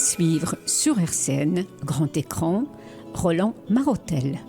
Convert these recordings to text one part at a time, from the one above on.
suivre sur RCN, grand écran, Roland Marotel.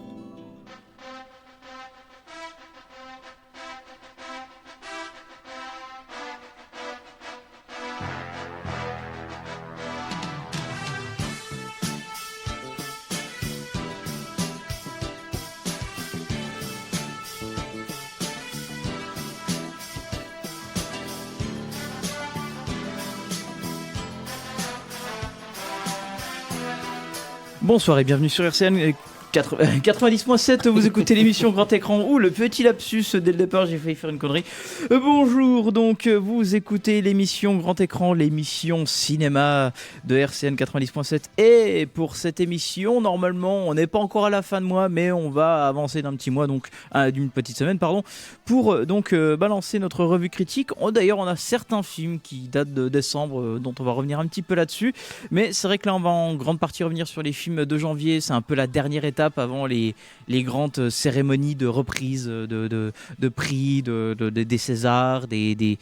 Bonsoir et bienvenue sur RCN 90.7, vous écoutez l'émission Grand Écran. Ouh, le petit lapsus dès le départ, j'ai failli faire une connerie. Bonjour, donc vous écoutez l'émission Grand Écran, l'émission cinéma de RCN 90.7. Et pour cette émission, normalement, on n'est pas encore à la fin de mois, mais on va avancer d'un petit mois, donc d'une petite semaine, pardon, pour donc balancer notre revue critique. D'ailleurs, on a certains films qui datent de décembre, dont on va revenir un petit peu là-dessus. Mais c'est vrai que là, on va en grande partie revenir sur les films de janvier. C'est un peu la dernière étape avant les grandes cérémonies de reprise de prix, des Césars, des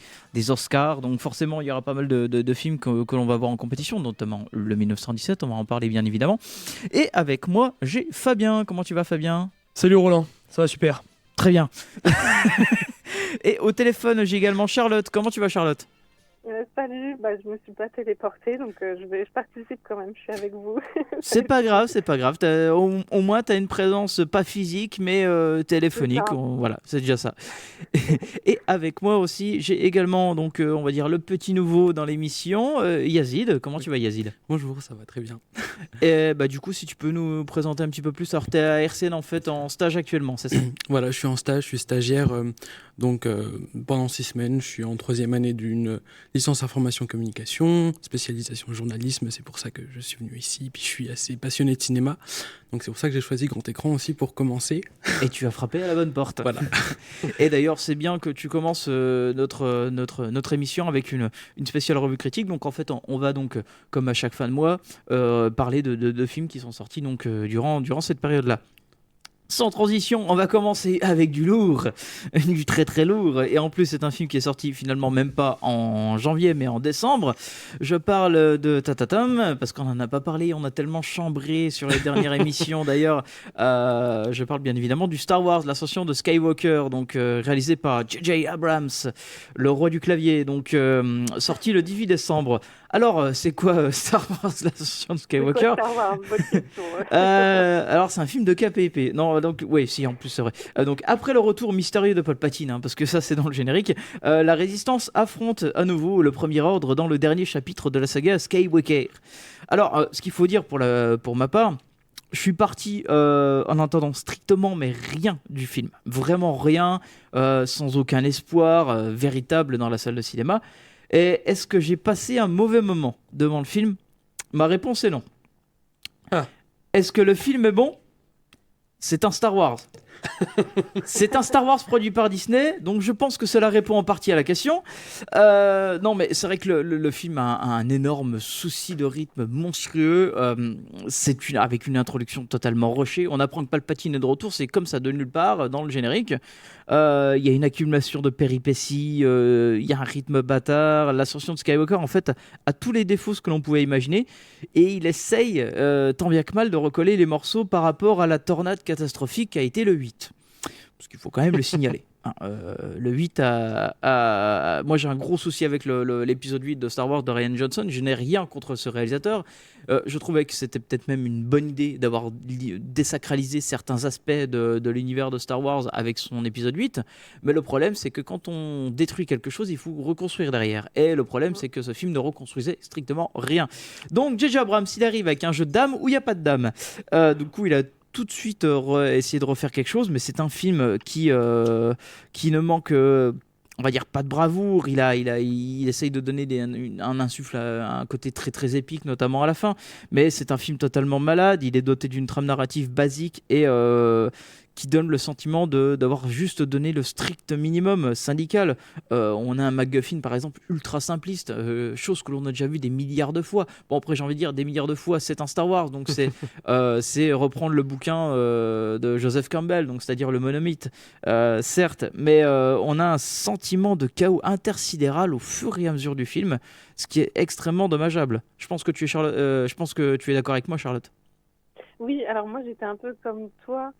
Oscars. Donc forcément, il y aura pas mal de films que l'on va voir en compétition, notamment le 1917, on va en parler bien évidemment. Et avec moi, j'ai Fabien. Comment tu vas, Fabien ? Salut Roland, ça va super. Très bien. Et au téléphone, j'ai également Charlotte. Comment tu vas, Charlotte ? Salut, je me suis pas téléportée, donc je participe quand même, je suis avec vous. C'est pas grave. Au moins, tu as une présence pas physique, mais téléphonique. Voilà, c'est déjà ça. Et avec moi aussi, j'ai également, donc, on va dire, le petit nouveau dans l'émission, Yazid. Comment tu vas, Yazid ? Bonjour, ça va très bien. Et du coup, si tu peux nous présenter un petit peu plus. Alors, tu es à RCN en fait en stage actuellement, c'est ça ? Voilà, je suis en stage, je suis stagiaire. Donc pendant 6 semaines, je suis en 3e année d'une licence information communication, spécialisation journalisme, c'est pour ça que je suis venu ici, puis je suis assez passionné de cinéma, donc c'est pour ça que j'ai choisi Grand Écran aussi pour commencer. Et tu as frappé à la bonne porte. Voilà. Et d'ailleurs, c'est bien que tu commences notre émission avec une spéciale revue critique, donc en fait, on va donc, comme à chaque fin de mois, parler de films qui sont sortis donc, durant cette période-là. Sans transition, on va commencer avec du lourd, du très très lourd. Et en plus, c'est un film qui est sorti finalement même pas en janvier, mais en décembre. Je parle de Tatatam, parce qu'on n'en a pas parlé, on a tellement chambré sur les dernières émissions d'ailleurs. Je parle bien évidemment du Star Wars, l'ascension de Skywalker, donc réalisé par J.J. Abrams, le roi du clavier, donc sorti le 18 décembre. Alors, c'est quoi Star Wars, l'ascension de Skywalker ? C'est quoi Star Wars ? Bonne question. Alors, c'est un film de KPP. Non, donc, oui, si, en plus, c'est vrai. Donc, après le retour mystérieux de Palpatine, parce que ça, c'est dans le générique, la Résistance affronte à nouveau le Premier Ordre dans le dernier chapitre de la saga Skywalker. Alors, ce qu'il faut dire pour ma part, je suis parti en entendant strictement mais rien du film. Vraiment rien, sans aucun espoir véritable dans la salle de cinéma. Et est-ce que j'ai passé un mauvais moment devant le film ? Ma réponse est non. Est-ce que le film est bon ? C'est un Star Wars. C'est un Star Wars produit par Disney, donc je pense que cela répond en partie à la question. Non, mais c'est vrai que le film a un énorme souci de rythme monstrueux. Avec une introduction totalement rushée. On apprend que Palpatine est de retour, c'est comme ça de nulle part dans le générique. Il y a une accumulation de péripéties, il y a un rythme bâtard. L'ascension de Skywalker, en fait, a tous les défauts que l'on pouvait imaginer. Et il essaye, tant bien que mal, de recoller les morceaux par rapport à la tornade catastrophique qu'a été le 8. Parce qu'il faut quand même le signaler. Le 8 moi j'ai un gros souci avec l'épisode 8 de Star Wars de Rian Johnson. Je n'ai rien contre ce réalisateur. Je trouvais que c'était peut-être même une bonne idée d'avoir désacralisé certains aspects de l'univers de Star Wars avec son épisode 8. Mais le problème, c'est que quand on détruit quelque chose, il faut reconstruire derrière. Et le problème, c'est que ce film ne reconstruisait strictement rien. Donc J.J. Abrams, il arrive avec un jeu de dames où il n'y a pas de dames. Du coup, il a tout de suite essayer de refaire quelque chose, mais c'est un film qui ne manque, on va dire, pas de bravoure. Il essaye de donner un insuffle, un côté très très épique, notamment à la fin, mais c'est un film totalement malade. Il est doté d'une trame narrative basique et qui donne le sentiment d'avoir juste donné le strict minimum syndical. On a un MacGuffin par exemple ultra simpliste, chose que l'on a déjà vu des milliards de fois. Bon après j'ai envie de dire des milliards de fois, c'est un Star Wars, donc c'est reprendre le bouquin de Joseph Campbell, donc c'est-à-dire le monomythe, certes, mais on a un sentiment de chaos intersidéral au fur et à mesure du film, ce qui est extrêmement dommageable. Je pense que je pense que tu es d'accord avec moi, Charlotte. Oui, alors moi j'étais un peu comme toi.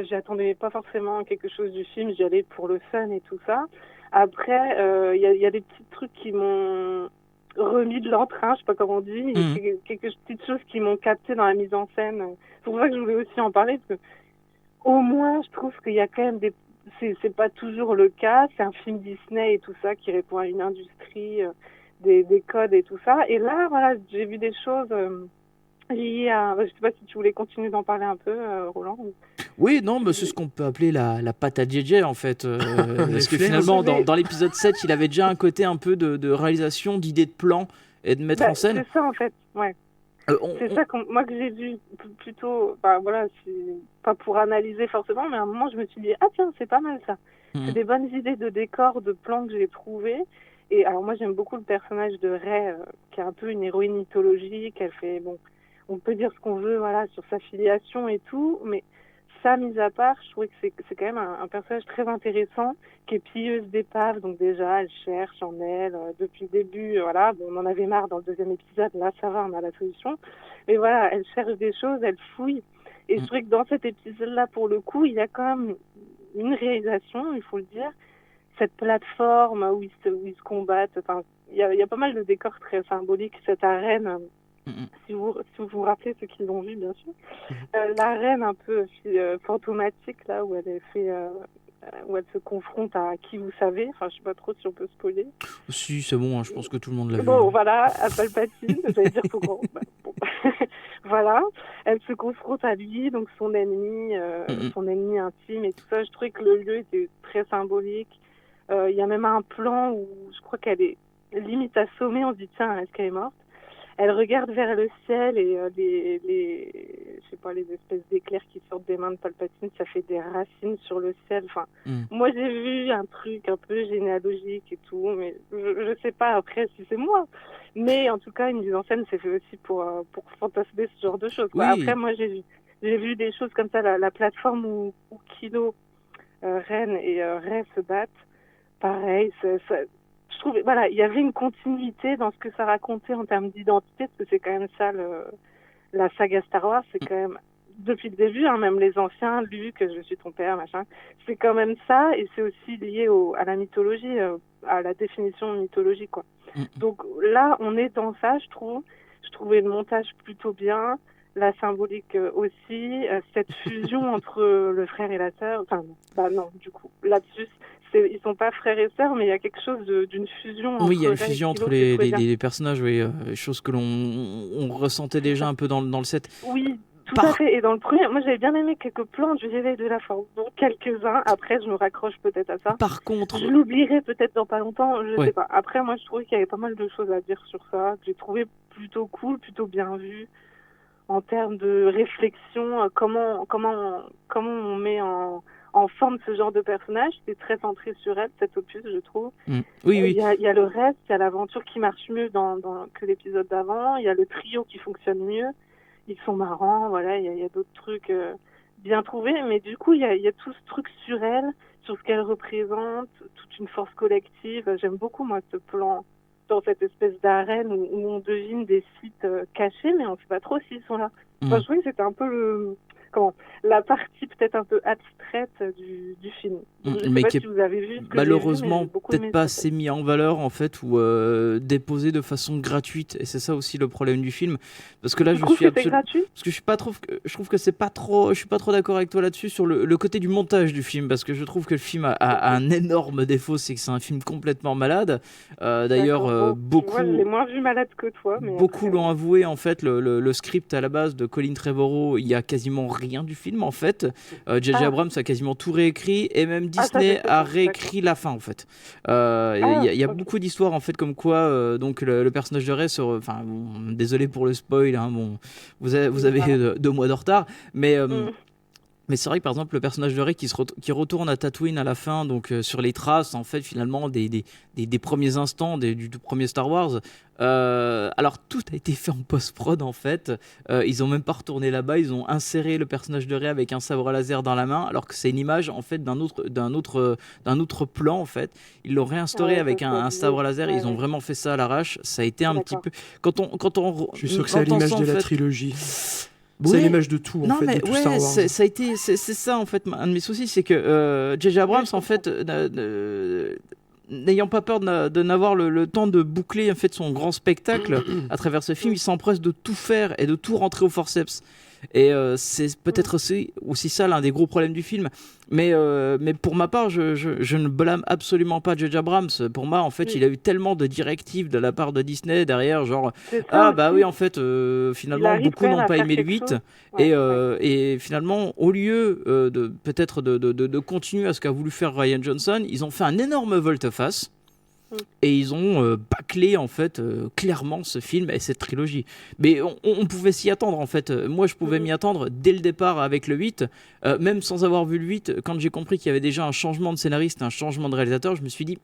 J'attendais pas forcément quelque chose du film, j'y allais pour le fun et tout ça. Après, y a des petits trucs qui m'ont remis de l'entrain, je sais pas comment on dit. Il y a quelques petites choses qui m'ont capté dans la mise en scène. C'est pour ça que je voulais aussi en parler, parce que au moins je trouve qu'il y a quand même des... C'est pas toujours le cas, c'est un film Disney et tout ça qui répond à une industrie, des codes et tout ça. Et là, voilà, j'ai vu des choses... liées à... Je sais pas si tu voulais continuer d'en parler un peu, Roland. Oui, non, mais c'est ce qu'on peut appeler la patte à JJ en fait. Parce que finalement, dans l'épisode 7, il avait déjà un côté un peu de réalisation, d'idée de plan et de mettre en scène. C'est ça en fait, ouais. C'est ça moi que j'ai vu plutôt, voilà, c'est pas pour analyser forcément, mais à un moment je me suis dit, ah tiens, c'est pas mal ça. C'est des bonnes idées de décor, de plans que j'ai trouvés. Et alors moi j'aime beaucoup le personnage de Rey, qui est un peu une héroïne mythologique. Elle fait, bon, on peut dire ce qu'on veut, voilà, sur sa filiation et tout, mais ça, mis à part, je trouvais que c'est quand même un personnage très intéressant, qui est pilleuse d'épave, donc déjà, elle cherche en elle, depuis le début, voilà, bon, on en avait marre dans le deuxième épisode, là, ça va, on a la solution, mais voilà, elle cherche des choses, elle fouille, et je trouvais que dans cet épisode-là, pour le coup, il y a quand même une réalisation, il faut le dire, cette plateforme où ils se combattent, enfin, il y a pas mal de décors très symboliques, cette arène... Si vous vous rappelez, ceux qui l'ont vu, bien sûr, l'arène un peu fantomatique, là, où elle est fait, où elle se confronte à qui vous savez, enfin, je sais pas trop si on peut spoiler. Si, c'est bon, hein, je pense que tout le monde l'a vu. Bon, voilà, à Palpatine, j'allais dire Faucon. Bon. Voilà, elle se confronte à lui, donc son ennemi intime et tout ça. Je trouvais que le lieu était très symbolique. Il y a même un plan où je crois qu'elle est limite assommée, on se dit, tiens, est-ce qu'elle est morte? Elle regarde vers le ciel et je sais pas, les espèces d'éclairs qui sortent des mains de Palpatine, ça fait des racines sur le ciel. Enfin, moi j'ai vu un truc un peu généalogique et tout, mais je sais pas après si c'est moi. Mais en tout cas, une mise en scène, c'est fait aussi pour fantasmer ce genre de choses. Oui. Après, moi j'ai vu des choses comme ça, la plateforme où Kylo, Ren et Rey se battent. Pareil, je trouve, voilà, il y avait une continuité dans ce que ça racontait en termes d'identité, parce que c'est quand même ça, la saga Star Wars, c'est quand même, depuis le début, hein, même les anciens, Luke, je suis ton père, machin, c'est quand même ça, et c'est aussi lié à la mythologie, à la définition de mythologie, quoi. Donc là, on est dans ça, je trouve. Je trouvais le montage plutôt bien, la symbolique aussi, cette fusion entre le frère et la sœur, enfin, non, du coup, là-dessus, ils sont pas frères et sœurs, mais il y a quelque chose d'une fusion. Oui, il y a une fusion entre les personnages, oui, chose que l'on ressentait déjà un peu dans le set. Oui, tout à fait. Et dans le premier, moi j'avais bien aimé quelques plans du réveil de la force, donc quelques-uns. Après, je me raccroche peut-être à ça. Par contre, je l'oublierai peut-être dans pas longtemps, je sais pas. Après, moi je trouvais qu'il y avait pas mal de choses à dire sur ça, que j'ai trouvé plutôt cool, plutôt bien vu. En termes de réflexion, comment on met en forme ce genre de personnage, c'est très centré sur elle, cet opus, je trouve. Oui. Il y a le reste, il y a l'aventure qui marche mieux que l'épisode d'avant, il y a le trio qui fonctionne mieux, ils sont marrants, voilà, il y a d'autres trucs bien trouvés, mais du coup, il y a tout ce truc sur elle, sur ce qu'elle représente, toute une force collective. J'aime beaucoup, moi, ce plan dans cette espèce d'arène où on devine des sites cachés, mais on ne sait pas trop s'ils sont là. Enfin, je trouvais que c'était un peu la partie peut-être un peu abstraite du film. Je ne sais pas si vous avez vu. Malheureusement, peut-être pas assez mis en valeur en fait, ou déposé de façon gratuite. Et c'est ça aussi le problème du film, parce que là, je suis absolument, parce que je trouve que c'est pas trop, je suis pas trop d'accord avec toi là-dessus sur le côté du montage du film, parce que je trouve que le film a un énorme défaut, c'est que c'est un film complètement malade. D'ailleurs, beaucoup. Moi, je l'ai moins vu malade que toi. Mais beaucoup l'ont avoué en fait. Le script à la base de Colin Trevorrow, il y a quasiment rien du film en fait. J.J. Abrams a quasiment tout réécrit, et même Disney a réécrit la fin en fait. Il y a beaucoup d'histoires en fait comme quoi donc le personnage de Rey désolé pour le spoil, hein, bon, vous avez 2 mois de retard, mais Mais c'est vrai que par exemple le personnage de Rey qui retourne à Tatooine à la fin, donc sur les traces en fait finalement des premiers instants du tout premier Star Wars. Alors tout a été fait en post-prod en fait. Ils ont même pas retourné là-bas, ils ont inséré le personnage de Rey avec un sabre laser dans la main, alors que c'est une image en fait d'un autre plan en fait. Ils l'ont réinstauré avec un sabre laser. Ils ont vraiment fait ça à l'arrache. Ça a été un petit peu Je suis sûr que c'est à l'image de la trilogie. C'est l'image de tout, non, en fait, mais de tout Star Wars. c'est ça, en fait, un de mes soucis, c'est que J.J. Abrams, en fait, n'ayant pas peur de n'avoir le temps de boucler en fait, son grand spectacle à travers ce film, il s'empresse de tout faire et de tout rentrer au forceps. Et c'est peut-être aussi ça l'un des gros problèmes du film. Mais pour ma part, je ne blâme absolument pas J.J. Abrams. Pour moi, en fait, il a eu tellement de directives de la part de Disney derrière, genre oui, en fait, finalement, beaucoup n'ont pas aimé le 8. Et finalement, au lieu de peut-être de continuer à ce qu'a voulu faire Rian Johnson, ils ont fait un énorme volte-face. Et ils ont bâclé en fait clairement ce film et cette trilogie. Mais on pouvait s'y attendre en fait. Moi je pouvais m'y attendre dès le départ avec le 8, même sans avoir vu le 8. Quand j'ai compris qu'il y avait déjà un changement de scénariste, un changement de réalisateur, je me suis dit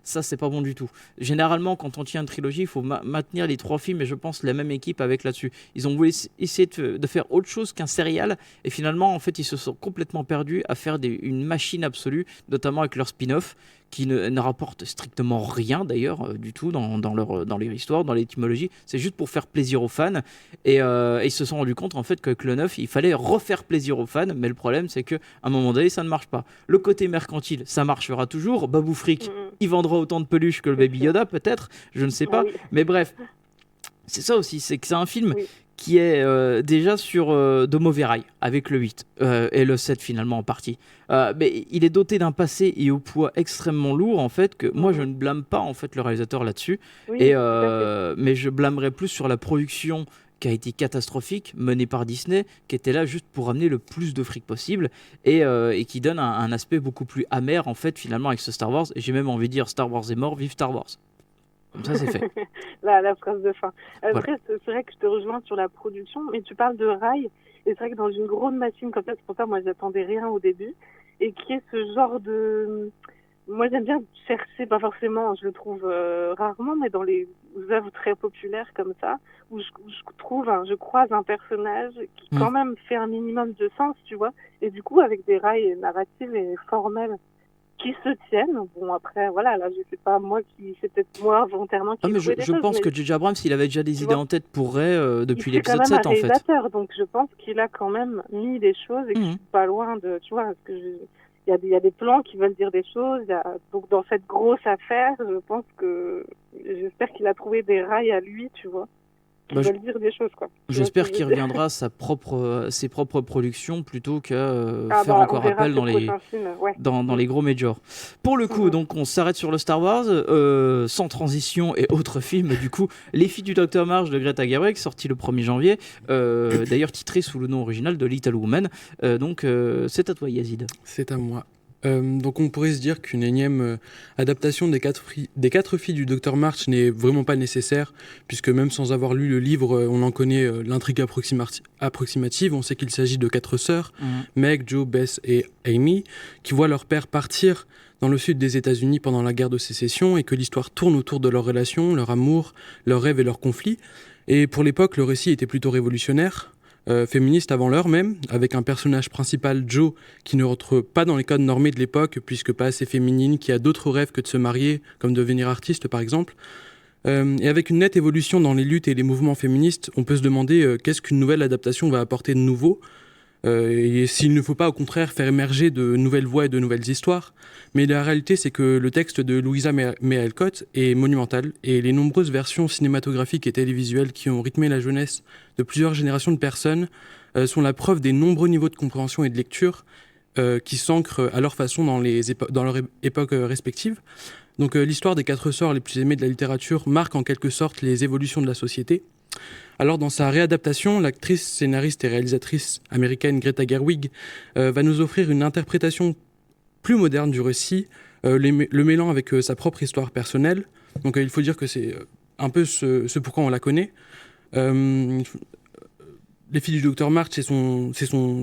ça c'est pas bon du tout. Généralement quand on tient une trilogie, il faut maintenir les 3 films, et je pense la même équipe avec là-dessus. Ils ont voulu essayer de faire autre chose qu'un serial, et finalement en fait ils se sont complètement perdus à faire une machine absolue, notamment avec leur spin-off qui ne rapporte strictement rien d'ailleurs du tout dans leur histoire, dans l'étymologie. C'est juste pour faire plaisir aux fans, et ils se sont rendus compte en fait qu'avec le 9 il fallait refaire plaisir aux fans, mais le problème c'est qu'à un moment donné ça ne marche pas. Le côté mercantile ça marchera toujours, Babou Frick il vendra autant de peluches que le Baby Yoda peut-être, je ne sais pas, mais bref, c'est ça aussi, c'est que c'est un film qui est déjà sur de mauvais rails avec le 8 et le 7 finalement en partie. Mais il est doté d'un passé et au poids extrêmement lourd en fait, que moi je ne blâme pas en fait le réalisateur là-dessus, mais je blâmerais plus sur la production qui a été catastrophique, menée par Disney, qui était là juste pour amener le plus de fric possible, et qui donne un aspect beaucoup plus amer en fait finalement avec ce Star Wars. Et j'ai même envie de dire Star Wars est mort, vive Star Wars. Comme ça, c'est fait. la phrase de fin. Après, c'est vrai que je te rejoins sur la production, mais tu parles de rail, et c'est vrai que dans une grosse machine comme ça, c'est pour ça moi j'attendais rien au début, et qui est ce genre de... Moi j'aime bien chercher, pas forcément, je le trouve rarement, mais dans les œuvres très populaires comme ça, où je croise un personnage qui quand même fait un minimum de sens, tu vois, et du coup avec des rails narratifs et formels qui se tiennent. Bon, après, voilà, là, je sais pas, c'est peut-être moi volontairement qui mais je pense que J.J. Abrams, il avait déjà des idées en tête pour Rey depuis l'épisode 7, en fait. Donc je pense qu'il a quand même mis des choses et que je suis pas loin de, tu vois, parce que il y a des plans qui veulent dire des choses. Donc dans cette grosse affaire, je pense que, j'espère qu'il a trouvé des rails à lui, tu vois, qui veulent dire des choses, quoi. J'espère qu'il reviendra à ses propres productions plutôt qu'à faire encore appel dans les gros majors. Pour le coup, donc on s'arrête sur le Star Wars, sans transition et autres films. Du coup, Les Filles du Docteur March de Greta Gerwig, sorti le 1er janvier, d'ailleurs titré sous le nom original de Little Woman. Donc c'est à toi, Yazid. C'est à moi. Donc on pourrait se dire qu'une énième adaptation des quatre filles du Dr March n'est vraiment pas nécessaire, puisque même sans avoir lu le livre, on en connaît l'intrigue approximative. On sait qu'il s'agit de 4 sœurs, Meg, Jo, Bess et Amy, qui voient leur père partir dans le sud des États-Unis pendant la guerre de sécession, et que l'histoire tourne autour de leurs relations, leur amour, leurs rêves et leurs conflits. Et pour l'époque, le récit était plutôt révolutionnaire. Féministe avant l'heure même, avec un personnage principal, Jo, qui ne rentre pas dans les codes normés de l'époque, puisque pas assez féminine, qui a d'autres rêves que de se marier, comme devenir artiste par exemple. Et avec une nette évolution dans les luttes et les mouvements féministes, on peut se demander qu'est-ce qu'une nouvelle adaptation va apporter de nouveau, et s'il ne faut pas au contraire faire émerger de nouvelles voix et de nouvelles histoires. Mais la réalité, c'est que le texte de Louisa May Alcott est monumental, et les nombreuses versions cinématographiques et télévisuelles qui ont rythmé la jeunesse de plusieurs générations de personnes sont la preuve des nombreux niveaux de compréhension et de lecture qui s'ancrent à leur façon dans leur époque respective. Donc l'histoire des 4 sœurs les plus aimées de la littérature marque en quelque sorte les évolutions de la société. Alors dans sa réadaptation, l'actrice, scénariste et réalisatrice américaine Greta Gerwig va nous offrir une interprétation plus moderne du récit, le mêlant avec sa propre histoire personnelle. Donc il faut dire que c'est un peu ce pourquoi on la connaît. Les filles du Dr March, c'est son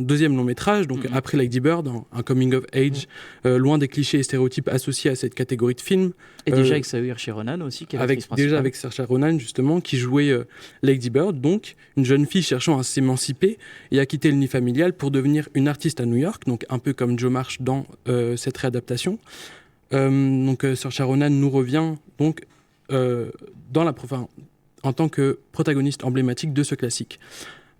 deuxième long métrage, donc après Lady Bird, un coming of age, loin des clichés et stéréotypes associés à cette catégorie de films. Et déjà avec Saoirse Ronan aussi, qui est l'actrice principale. Déjà avec Saoirse Ronan, justement, qui jouait Lady Bird, donc une jeune fille cherchant à s'émanciper et à quitter le nid familial pour devenir une artiste à New York, donc un peu comme Jo March dans cette réadaptation. Saoirse Ronan nous revient donc en tant que protagoniste emblématique de ce classique.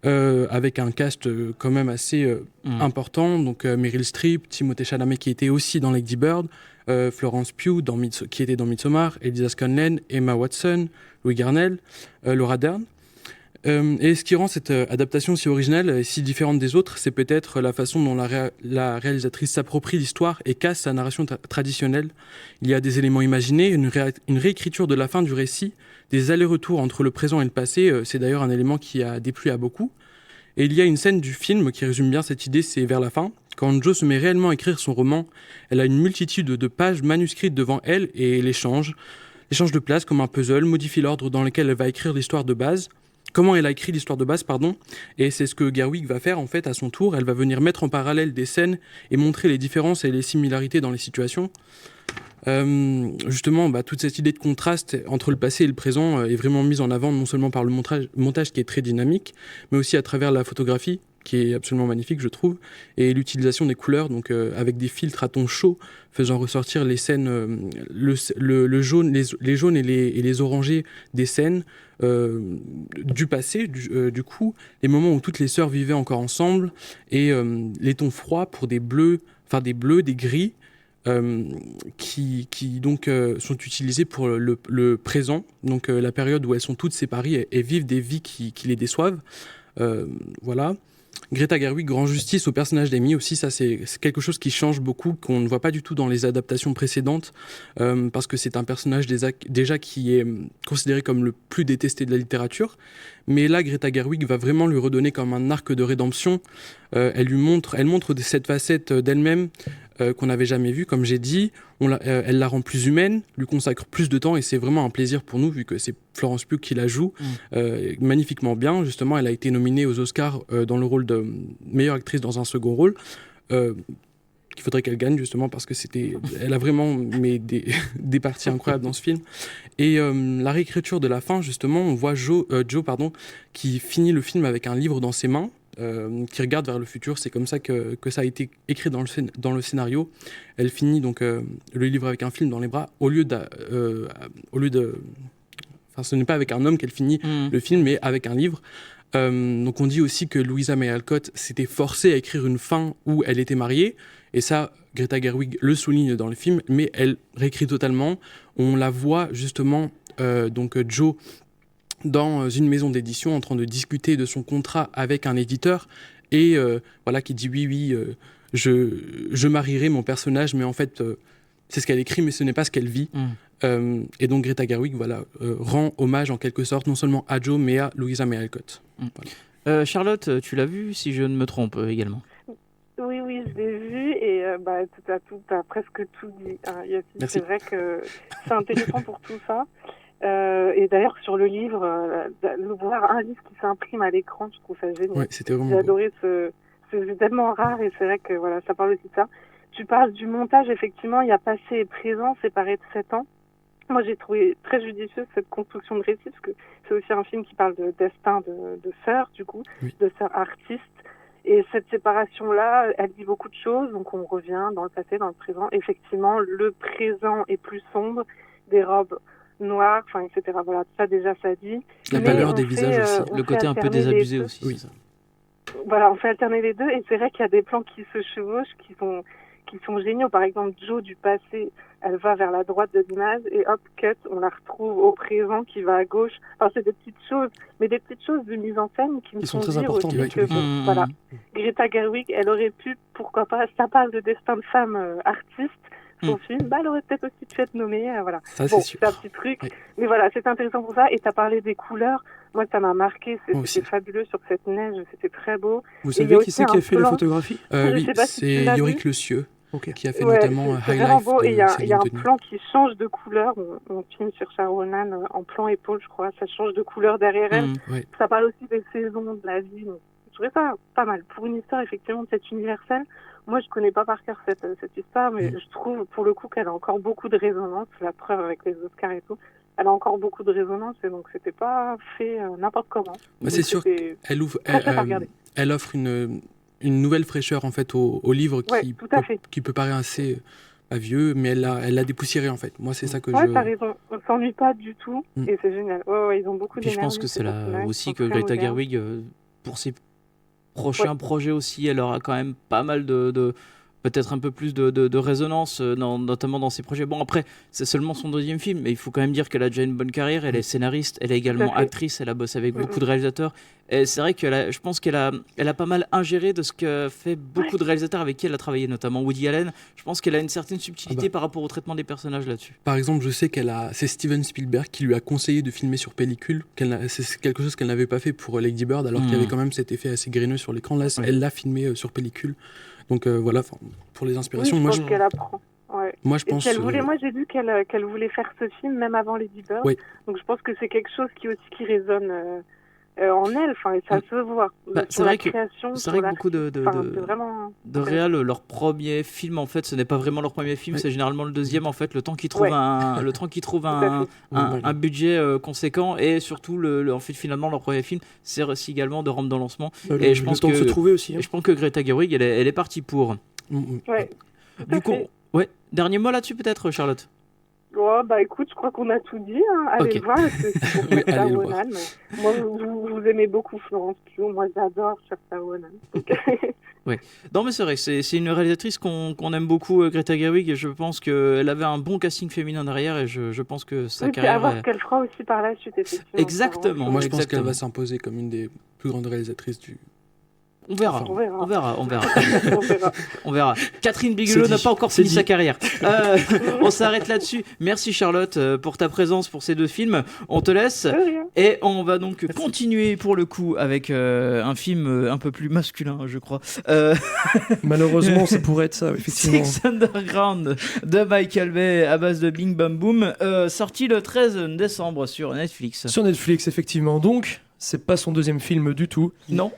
Avec un cast quand même assez important, donc Meryl Streep, Timothée Chalamet qui était aussi dans Lady Bird, Florence Pugh qui était dans Midsommar, Eliza Scanlen, Emma Watson, Louis Garnell, Laura Dern. Et ce qui rend cette adaptation si originale et si différente des autres, c'est peut-être la façon dont la réalisatrice s'approprie l'histoire et casse sa narration traditionnelle. Il y a des éléments imaginés, une réécriture de la fin du récit, des allers-retours entre le présent et le passé. C'est d'ailleurs un élément qui a déplu à beaucoup. Et il y a une scène du film qui résume bien cette idée, c'est vers la fin. Quand Jo se met réellement à écrire son roman, elle a une multitude de pages manuscrites devant elle et elle échange de place comme un puzzle, modifie l'ordre dans lequel elle va écrire l'histoire de base. Comment elle a écrit l'histoire de base, et c'est ce que Gerwig va faire en fait à son tour. Elle va venir mettre en parallèle des scènes et montrer les différences et les similarités dans les situations. Justement, toute cette idée de contraste entre le passé et le présent est vraiment mise en avant non seulement par le montage qui est très dynamique, mais aussi à travers la photographie qui est absolument magnifique, je trouve, et l'utilisation des couleurs, donc avec des filtres à ton chaud, faisant ressortir les scènes, le jaune, les jaunes et les orangés des scènes du passé, du coup, les moments où toutes les sœurs vivaient encore ensemble, et les tons froids pour des bleus, des gris, qui donc sont utilisés pour le présent, donc la période où elles sont toutes séparées et vivent des vies qui les déçoivent. Voilà. Greta Gerwig rend justice au personnage d'Amy aussi, ça c'est quelque chose qui change beaucoup, qu'on ne voit pas du tout dans les adaptations précédentes, parce que c'est un personnage déjà qui est considéré comme le plus détesté de la littérature, mais là Greta Gerwig va vraiment lui redonner comme un arc de rédemption. Elle montre cette facette d'elle-même qu'on n'avait jamais vue, comme j'ai dit. Elle la rend plus humaine, lui consacre plus de temps, et c'est vraiment un plaisir pour nous, vu que c'est Florence Pugh qui la joue magnifiquement bien. Justement, elle a été nominée aux Oscars dans le rôle de meilleure actrice dans un second rôle, qu'il faudrait qu'elle gagne, justement, parce que elle a vraiment des parties incroyables dans ce film. Et la réécriture de la fin, justement, on voit Jo, qui finit le film avec un livre dans ses mains, qui regarde vers le futur. C'est comme ça que ça a été écrit dans le scénario. Elle finit donc le livre avec un film dans les bras, au lieu de... Enfin, ce n'est pas avec un homme qu'elle finit le film, mais avec un livre. Donc on dit aussi que Louisa May Alcott s'était forcée à écrire une fin où elle était mariée, et ça, Greta Gerwig le souligne dans le film, mais elle réécrit totalement. On la voit justement, Jo, dans une maison d'édition en train de discuter de son contrat avec un éditeur, et qui dit oui, je marierai mon personnage, mais en fait c'est ce qu'elle écrit, mais ce n'est pas ce qu'elle vit. Et donc Greta Gerwig rend hommage en quelque sorte non seulement à Jo, mais à Louisa May Alcott. Voilà. Charlotte, tu l'as vu, si je ne me trompe également? Oui, je l'ai vu, et t'as presque tout dit, hein, Yacine. C'est vrai que c'est intéressant pour tout ça. Et d'ailleurs, sur le livre, voir un livre qui s'imprime à l'écran, je trouve ça génial. Ouais, c'était vraiment J'ai adoré c'est tellement rare, et c'est vrai que ça parle aussi de ça. Tu parles du montage, effectivement, il y a passé et présent séparés de 7 ans. Moi, j'ai trouvé très judicieuse cette construction de récit, parce que c'est aussi un film qui parle de destin de sœurs, du coup, de sœurs artistes. Et cette séparation-là, elle dit beaucoup de choses, donc on revient dans le passé, dans le présent. Effectivement, le présent est plus sombre, des robes noires, etc. Voilà, ça déjà, ça dit. La pâleur des visages aussi. Le côté un peu désabusé aussi. Oui. Voilà, on fait alterner les deux, et c'est vrai qu'il y a des plans qui se chevauchent, qui sont géniaux. Par exemple, Jo du passé, elle va vers la droite de l'image, et hop, cut, on la retrouve au présent qui va à gauche. Enfin, c'est des petites choses, mais des petites choses de mise en scène qui me sont font très dire importantes. aussi que, voilà, Greta Gerwig, elle aurait pu, pourquoi pas, ça parle de destin de femme artiste, son film, elle aurait peut-être aussi pu être nommée, voilà. Ça, bon, c'est un petit truc, mais voilà, c'est intéressant pour ça. Et tu as parlé des couleurs, moi ça m'a marqué, c'était fabuleux sur cette neige, c'était très beau. Vous savez qui c'est qui a fait les photographies? Oui, c'est Yorick Le Cieux. Qui a fait notamment High Life. Beau, et il y a un plan qui change de couleur. On filme sur Sharonan en plan épaule, je crois. Ça change de couleur derrière elle. Ça parle aussi des saisons de la vie. trouvais ça pas mal. Pour une histoire, effectivement, peut-être universelle, moi, je connais pas par cœur cette histoire, mais je trouve, pour le coup, qu'elle a encore beaucoup de résonance. La preuve avec les Oscars et tout. Elle a encore beaucoup de résonance, et donc c'était pas fait n'importe comment. C'est sûr qu'elle offre une nouvelle fraîcheur, en fait, au livre qui peut paraître assez vieux, mais elle l'a dépoussiéré, en fait. Moi, c'est ça que t'as raison. On s'ennuie pas du tout, et c'est génial. Ouais, ils ont beaucoup d'énergie. Je pense que c'est là aussi que Greta Gerwig, pour ses prochains projets aussi, elle aura quand même pas mal de peut-être un peu plus de résonance, notamment dans ses projets. Bon, après, c'est seulement son deuxième film, mais il faut quand même dire qu'elle a déjà une bonne carrière. Elle est scénariste, elle est également actrice, elle a bossé avec beaucoup de réalisateurs. Et c'est vrai je pense qu'elle a pas mal ingéré de ce que fait beaucoup de réalisateurs avec qui elle a travaillé, notamment Woody Allen. Je pense qu'elle a une certaine subtilité par rapport au traitement des personnages là-dessus. Par exemple, je sais c'est Steven Spielberg qui lui a conseillé de filmer sur pellicule. C'est quelque chose qu'elle n'avait pas fait pour Lady Bird, alors qu'il y avait quand même cet effet assez graineux sur l'écran. Là, elle l'a filmé sur pellicule. Donc voilà, pour les inspirations, je pense qu'elle apprend. Ouais. Moi, je pense. Moi, j'ai vu qu'elle voulait faire ce film même avant Lady Bird. Oui. Donc, je pense que c'est quelque chose qui résonne en elle. Enfin, ça se voit. C'est vrai que beaucoup de réals, leur premier film, en fait, ce n'est pas vraiment leur premier film. C'est généralement le deuxième, en fait, le temps qu'ils trouvent un budget conséquent, et surtout en fait, finalement, leur premier film, c'est aussi également de rampe dans le lancement. Et je pense que se trouver aussi. Je pense que Greta Gerwig, elle est partie pour. Ouais. Du coup, dernier mot là-dessus peut-être, Charlotte. Écoute, je crois qu'on a tout dit. Allez le voir, c'est pour Saoirse Ronan. Moi, vous aimez beaucoup Florence Pugh. Moi, j'adore Saoirse Ronan. Oui. Non, mais c'est vrai, c'est une réalisatrice qu'on aime beaucoup, Greta Gerwig, et je pense qu'elle avait un bon casting féminin derrière, et je pense que sa carrière... à voir ce qu'elle fera aussi par la suite, effectivement. Exactement. Moi, je pense qu'elle va s'imposer comme une des plus grandes réalisatrices du... On verra. Catherine Bigelow n'a pas encore fini sa carrière. On s'arrête là-dessus. Merci Charlotte pour ta présence pour ces deux films. On te laisse. Et on va donc continuer pour le coup avec un film un peu plus masculin, je crois. Malheureusement, ça pourrait être ça, effectivement. Six Underground de Michael Bay à base de Bing Bam Boom, sorti le 13 décembre sur Netflix. Sur Netflix, effectivement. Donc, c'est pas son deuxième film du tout. Non.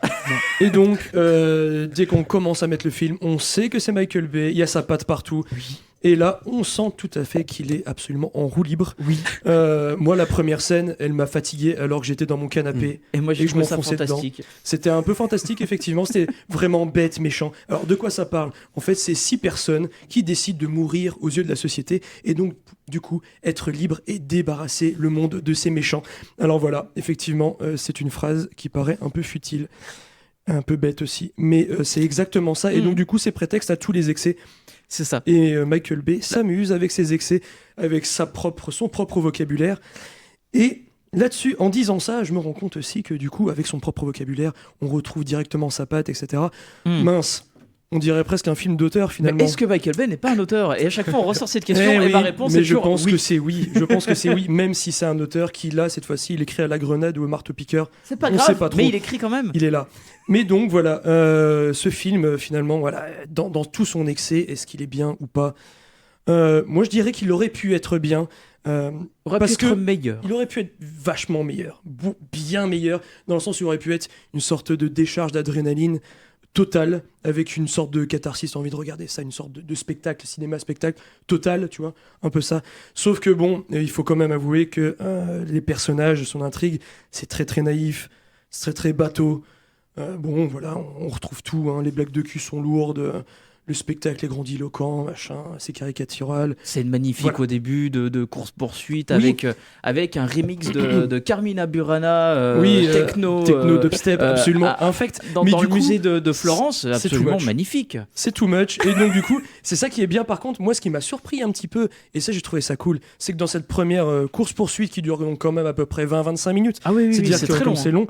Et donc, dès qu'on commence à mettre le film, on sait que c'est Michael Bay, il y a sa patte partout. Oui. Et là, on sent tout à fait qu'il est absolument en roue libre. Oui. Moi, la première scène, elle m'a fatigué alors que j'étais dans mon canapé. Et moi, j'ai trouvé ça fantastique. C'était un peu fantastique, effectivement. C'était vraiment bête, méchant. Alors, de quoi ça parle ? En fait, c'est 6 personnes qui décident de mourir aux yeux de la société et donc, du coup, être libre et débarrasser le monde de ces méchants. Alors voilà, effectivement, c'est une phrase qui paraît un peu futile. Un peu bête aussi, mais c'est exactement ça. Et donc, du coup, c'est prétexte à tous les excès. C'est ça. Et Michael Bay s'amuse avec ses excès, avec son propre vocabulaire. Et là-dessus, en disant ça, je me rends compte aussi que du coup, avec son propre vocabulaire, on retrouve directement sa patte, etc. Mince. On dirait presque un film d'auteur finalement. Mais est-ce que Michael Bay n'est pas un auteur ? Et à chaque fois on ressort cette question et ma réponse est toujours oui. Que c'est oui. Je pense que c'est oui, même si c'est un auteur qui là cette fois-ci il écrit à la grenade ou au marteau-piqueur. C'est pas grave, sait pas trop. Mais il écrit quand même. Il est là. Mais donc voilà, ce film finalement, voilà, dans tout son excès, est-ce qu'il est bien ou pas ? Moi je dirais qu'il aurait pu être bien. Parce que meilleur. Il aurait pu être vachement meilleur, bien meilleur, dans le sens où il aurait pu être une sorte de décharge d'adrénaline total, avec une sorte de catharsis, t'as envie de regarder ça, une sorte de spectacle, cinéma-spectacle total, tu vois, un peu ça. Sauf que bon, il faut quand même avouer que les personnages, son intrigue, c'est très très naïf, c'est très très bateau. Bon, voilà, on retrouve tout, hein, les blagues de cul sont lourdes, le spectacle est grandiloquent, machin, c'est caricatural. C'est magnifique au début de course-poursuite avec un remix de Carmina Burana, techno dubstep, absolument infect. Dans le musée de Florence, absolument magnifique. C'est too much. Et donc du coup, c'est ça qui est bien. Par contre, moi ce qui m'a surpris un petit peu, et ça j'ai trouvé ça cool, c'est que dans cette première course-poursuite qui dure donc quand même à peu près 20-25 minutes, c'est très long. C'est long.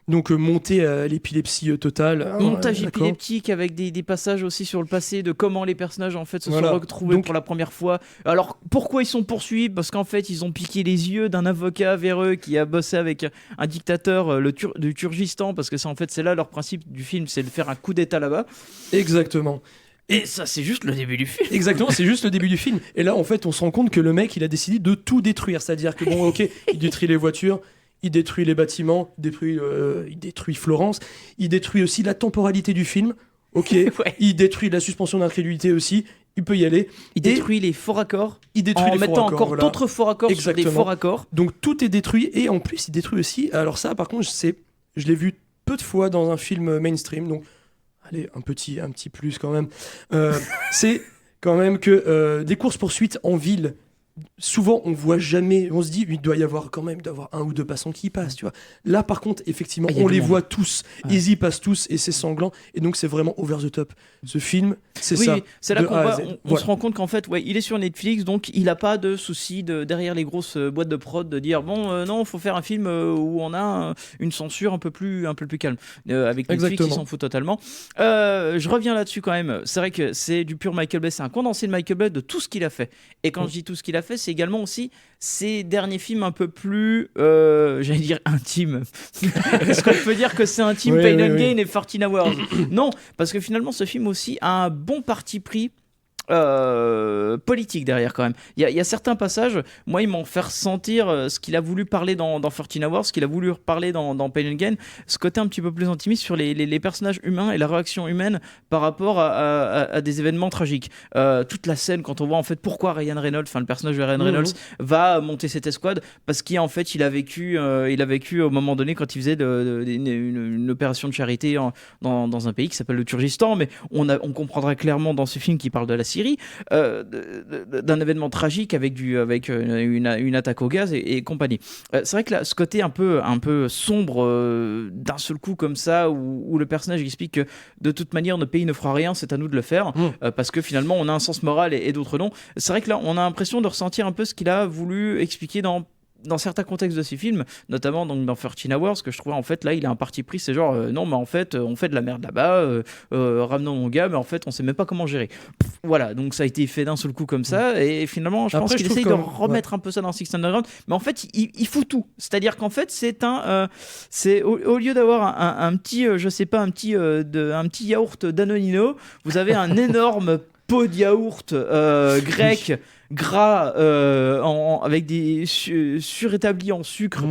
Donc monter à l'épilepsie totale. Montage épileptique avec des passages aussi sur le passé de comment les personnages en fait se sont retrouvés pour la première fois. Alors pourquoi ils sont poursuivis ? Parce qu'en fait ils ont piqué les yeux d'un avocat véreux qui a bossé avec un dictateur du Kurdistan, parce que c'est là leur principe du film, c'est de faire un coup d'état là-bas. Exactement. Et ça, c'est juste le début du film. Exactement, c'est juste le début du film. Et là, en fait, on se rend compte que le mec, il a décidé de tout détruire. C'est-à-dire que bon, ok, il détruit les voitures, il détruit les bâtiments, il détruit Florence, il détruit aussi la temporalité du film. Ok, Ouais. il détruit la suspension d'incrédulité aussi. Il peut y aller. Il détruit les faux raccords Il détruit en les faux mettant raccords, encore voilà. d'autres faux raccords sur des Exactement. faux raccords. Donc tout est détruit et en plus il détruit aussi. Alors ça par contre je l'ai vu peu de fois dans un film mainstream. Donc allez un petit plus quand même. C'est quand même que des courses poursuites en ville. Souvent, on voit jamais. On se dit, il doit y avoir quand même d'avoir un ou deux passants qui y passent, tu vois. Là, par contre, effectivement, Il y a on du les monde. voit tous. Ouais. Ils y passent tous et c'est sanglant. Et donc, c'est vraiment over the top. Ce film, c'est Oui, ça. oui, c'est là de qu'on A à voit, Z. on Voilà. se rend compte qu'en fait, ouais, il est sur Netflix, donc il n'a pas de souci derrière les grosses boîtes de prod de dire bon, non, il faut faire un film où on a une censure un peu plus calme. Avec Netflix, Exactement. ils s'en foutent totalement. Je reviens là-dessus quand même. C'est vrai que c'est du pur Michael Bay, c'est un condensé de Michael Bay de tout ce qu'il a fait. Et quand je dis tout ce qu'il a fait, c'est également aussi ses derniers films un peu plus, j'allais dire intimes. Est-ce qu'on peut dire que c'est intime, Oui, Pain oui, and oui. Gain et 14 Hours? Non, parce que finalement, ce film aussi a un bon parti pris politique derrière quand même. Il y a certains passages, moi, ils m'ont fait ressentir ce qu'il a voulu parler dans 14 Hours, ce qu'il a voulu parler dans Pain and Gain, ce côté un petit peu plus intimiste sur les personnages humains et la réaction humaine par rapport à des événements tragiques. Toute la scène, quand on voit en fait pourquoi Ryan Reynolds, enfin le personnage de Ryan Reynolds, va monter cette escouade, parce qu'en fait il a vécu au moment donné quand il faisait une opération de charité dans un pays qui s'appelle le Turkestan, mais on comprendra clairement dans ce film qui parle de la Syrie, d'un événement tragique avec une attaque au gaz et compagnie. C'est vrai que là, ce côté un peu sombre d'un seul coup comme ça, où le personnage explique que de toute manière notre pays ne fera rien, c'est à nous de le faire, parce que finalement on a un sens moral et d'autres non. C'est vrai que là on a l'impression de ressentir un peu ce qu'il a voulu expliquer dans certains contextes de ces films, notamment donc dans 13 Hours, que je trouvais en fait là il a un parti pris, c'est genre non mais en fait on fait de la merde là-bas, ramenons mon gars, mais en fait on sait même pas comment gérer. Voilà, donc ça a été fait d'un seul coup comme ça, et finalement je pense Après, qu'il je trouve essaye de quand même, remettre un peu ça dans Six Underground, mais en fait il fout tout, c'est-à-dire qu'en fait c'est au lieu d'avoir un petit je sais pas un petit yaourt Danonino, vous avez un énorme pot de yaourt grec gras avec des surétablis en sucre.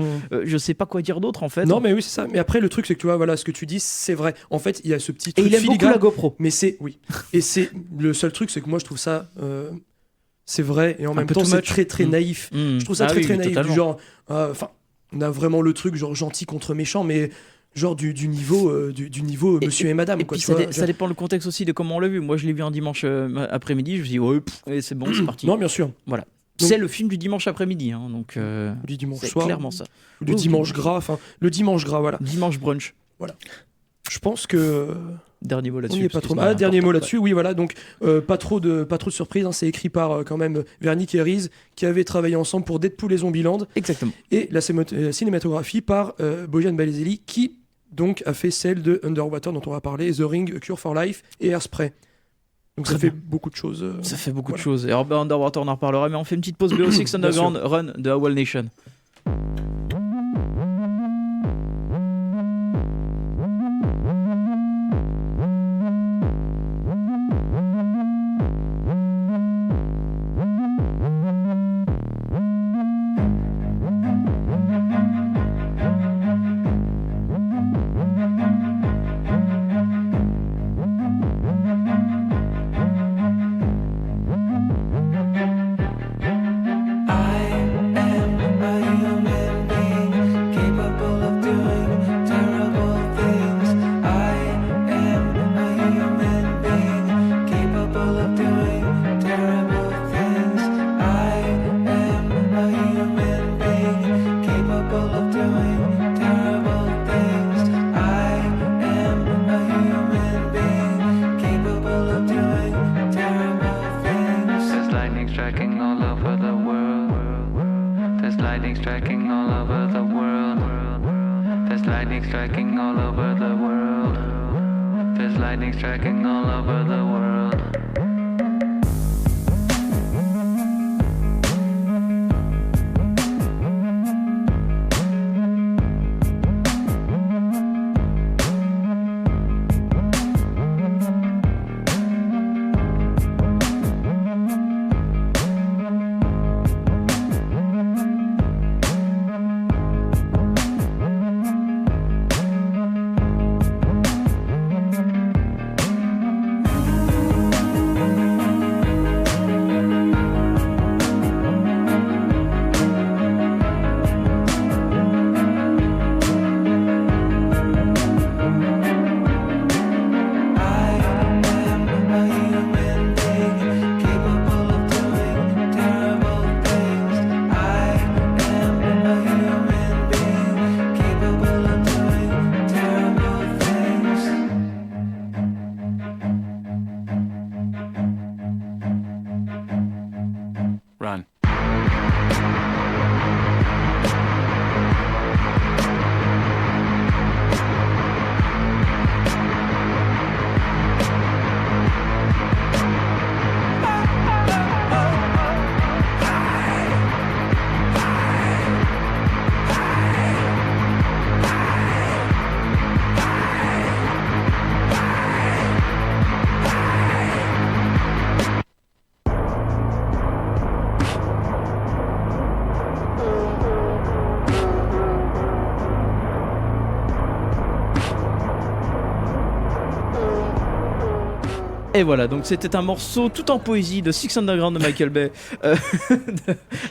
Je sais pas quoi dire d'autre en fait. Non, mais oui, c'est ça. Mais après, le truc, c'est que tu vois, voilà, ce que tu dis, c'est vrai. En fait, il y a ce petit Et truc il aime beaucoup filigrane. la GoPro. Mais c'est, oui. Et c'est le seul truc, c'est que moi, je trouve ça, c'est vrai. Et en même peu temps, too c'est much. très, très naïf. Je trouve ça très, très naïf. Totalement. Du genre, enfin, on a vraiment le truc, genre, gentil contre méchant, mais genre du niveau, du niveau monsieur et madame. Et Quoi, puis tu vois, ça dépend le contexte aussi de comment on l'a vu. Moi je l'ai vu un dimanche après-midi, je me suis dit ouais, et c'est bon, c'est parti. Non, bien sûr. Voilà. Donc- C'est le film du dimanche après-midi, hein, donc Du dimanche c'est soir. clairement ça. Ou du Oh, dimanche ok. gras. Enfin, le dimanche gras, voilà. Dimanche brunch. Je pense que. Dernier mot On là-dessus. n'y est pas parce que trop. sinon, Ah, dernier n'importe mot quoi. là-dessus, oui, voilà. Donc, pas trop de surprises. Hein, c'est écrit par quand même Vernick et Reese, qui avaient travaillé ensemble pour Deadpool et Zombieland. Exactement. Et la cinématographie par Bojan Balezelli, qui donc a fait celle de Underwater, dont on va parler, The Ring, A Cure for Life et Airspray. Donc Très ça fait bien. beaucoup de choses. Ça fait beaucoup voilà. de choses. Et alors, Underwater, on en reparlera, mais on fait une petite pause BO Six Bien Underground Run de Owl Nation. There's lightning striking all over the world. There's lightning striking all over the world. There's lightning striking all over the world. There's lightning striking all over the world. Et voilà, donc c'était un morceau tout en poésie de Six Underground de Michael Bay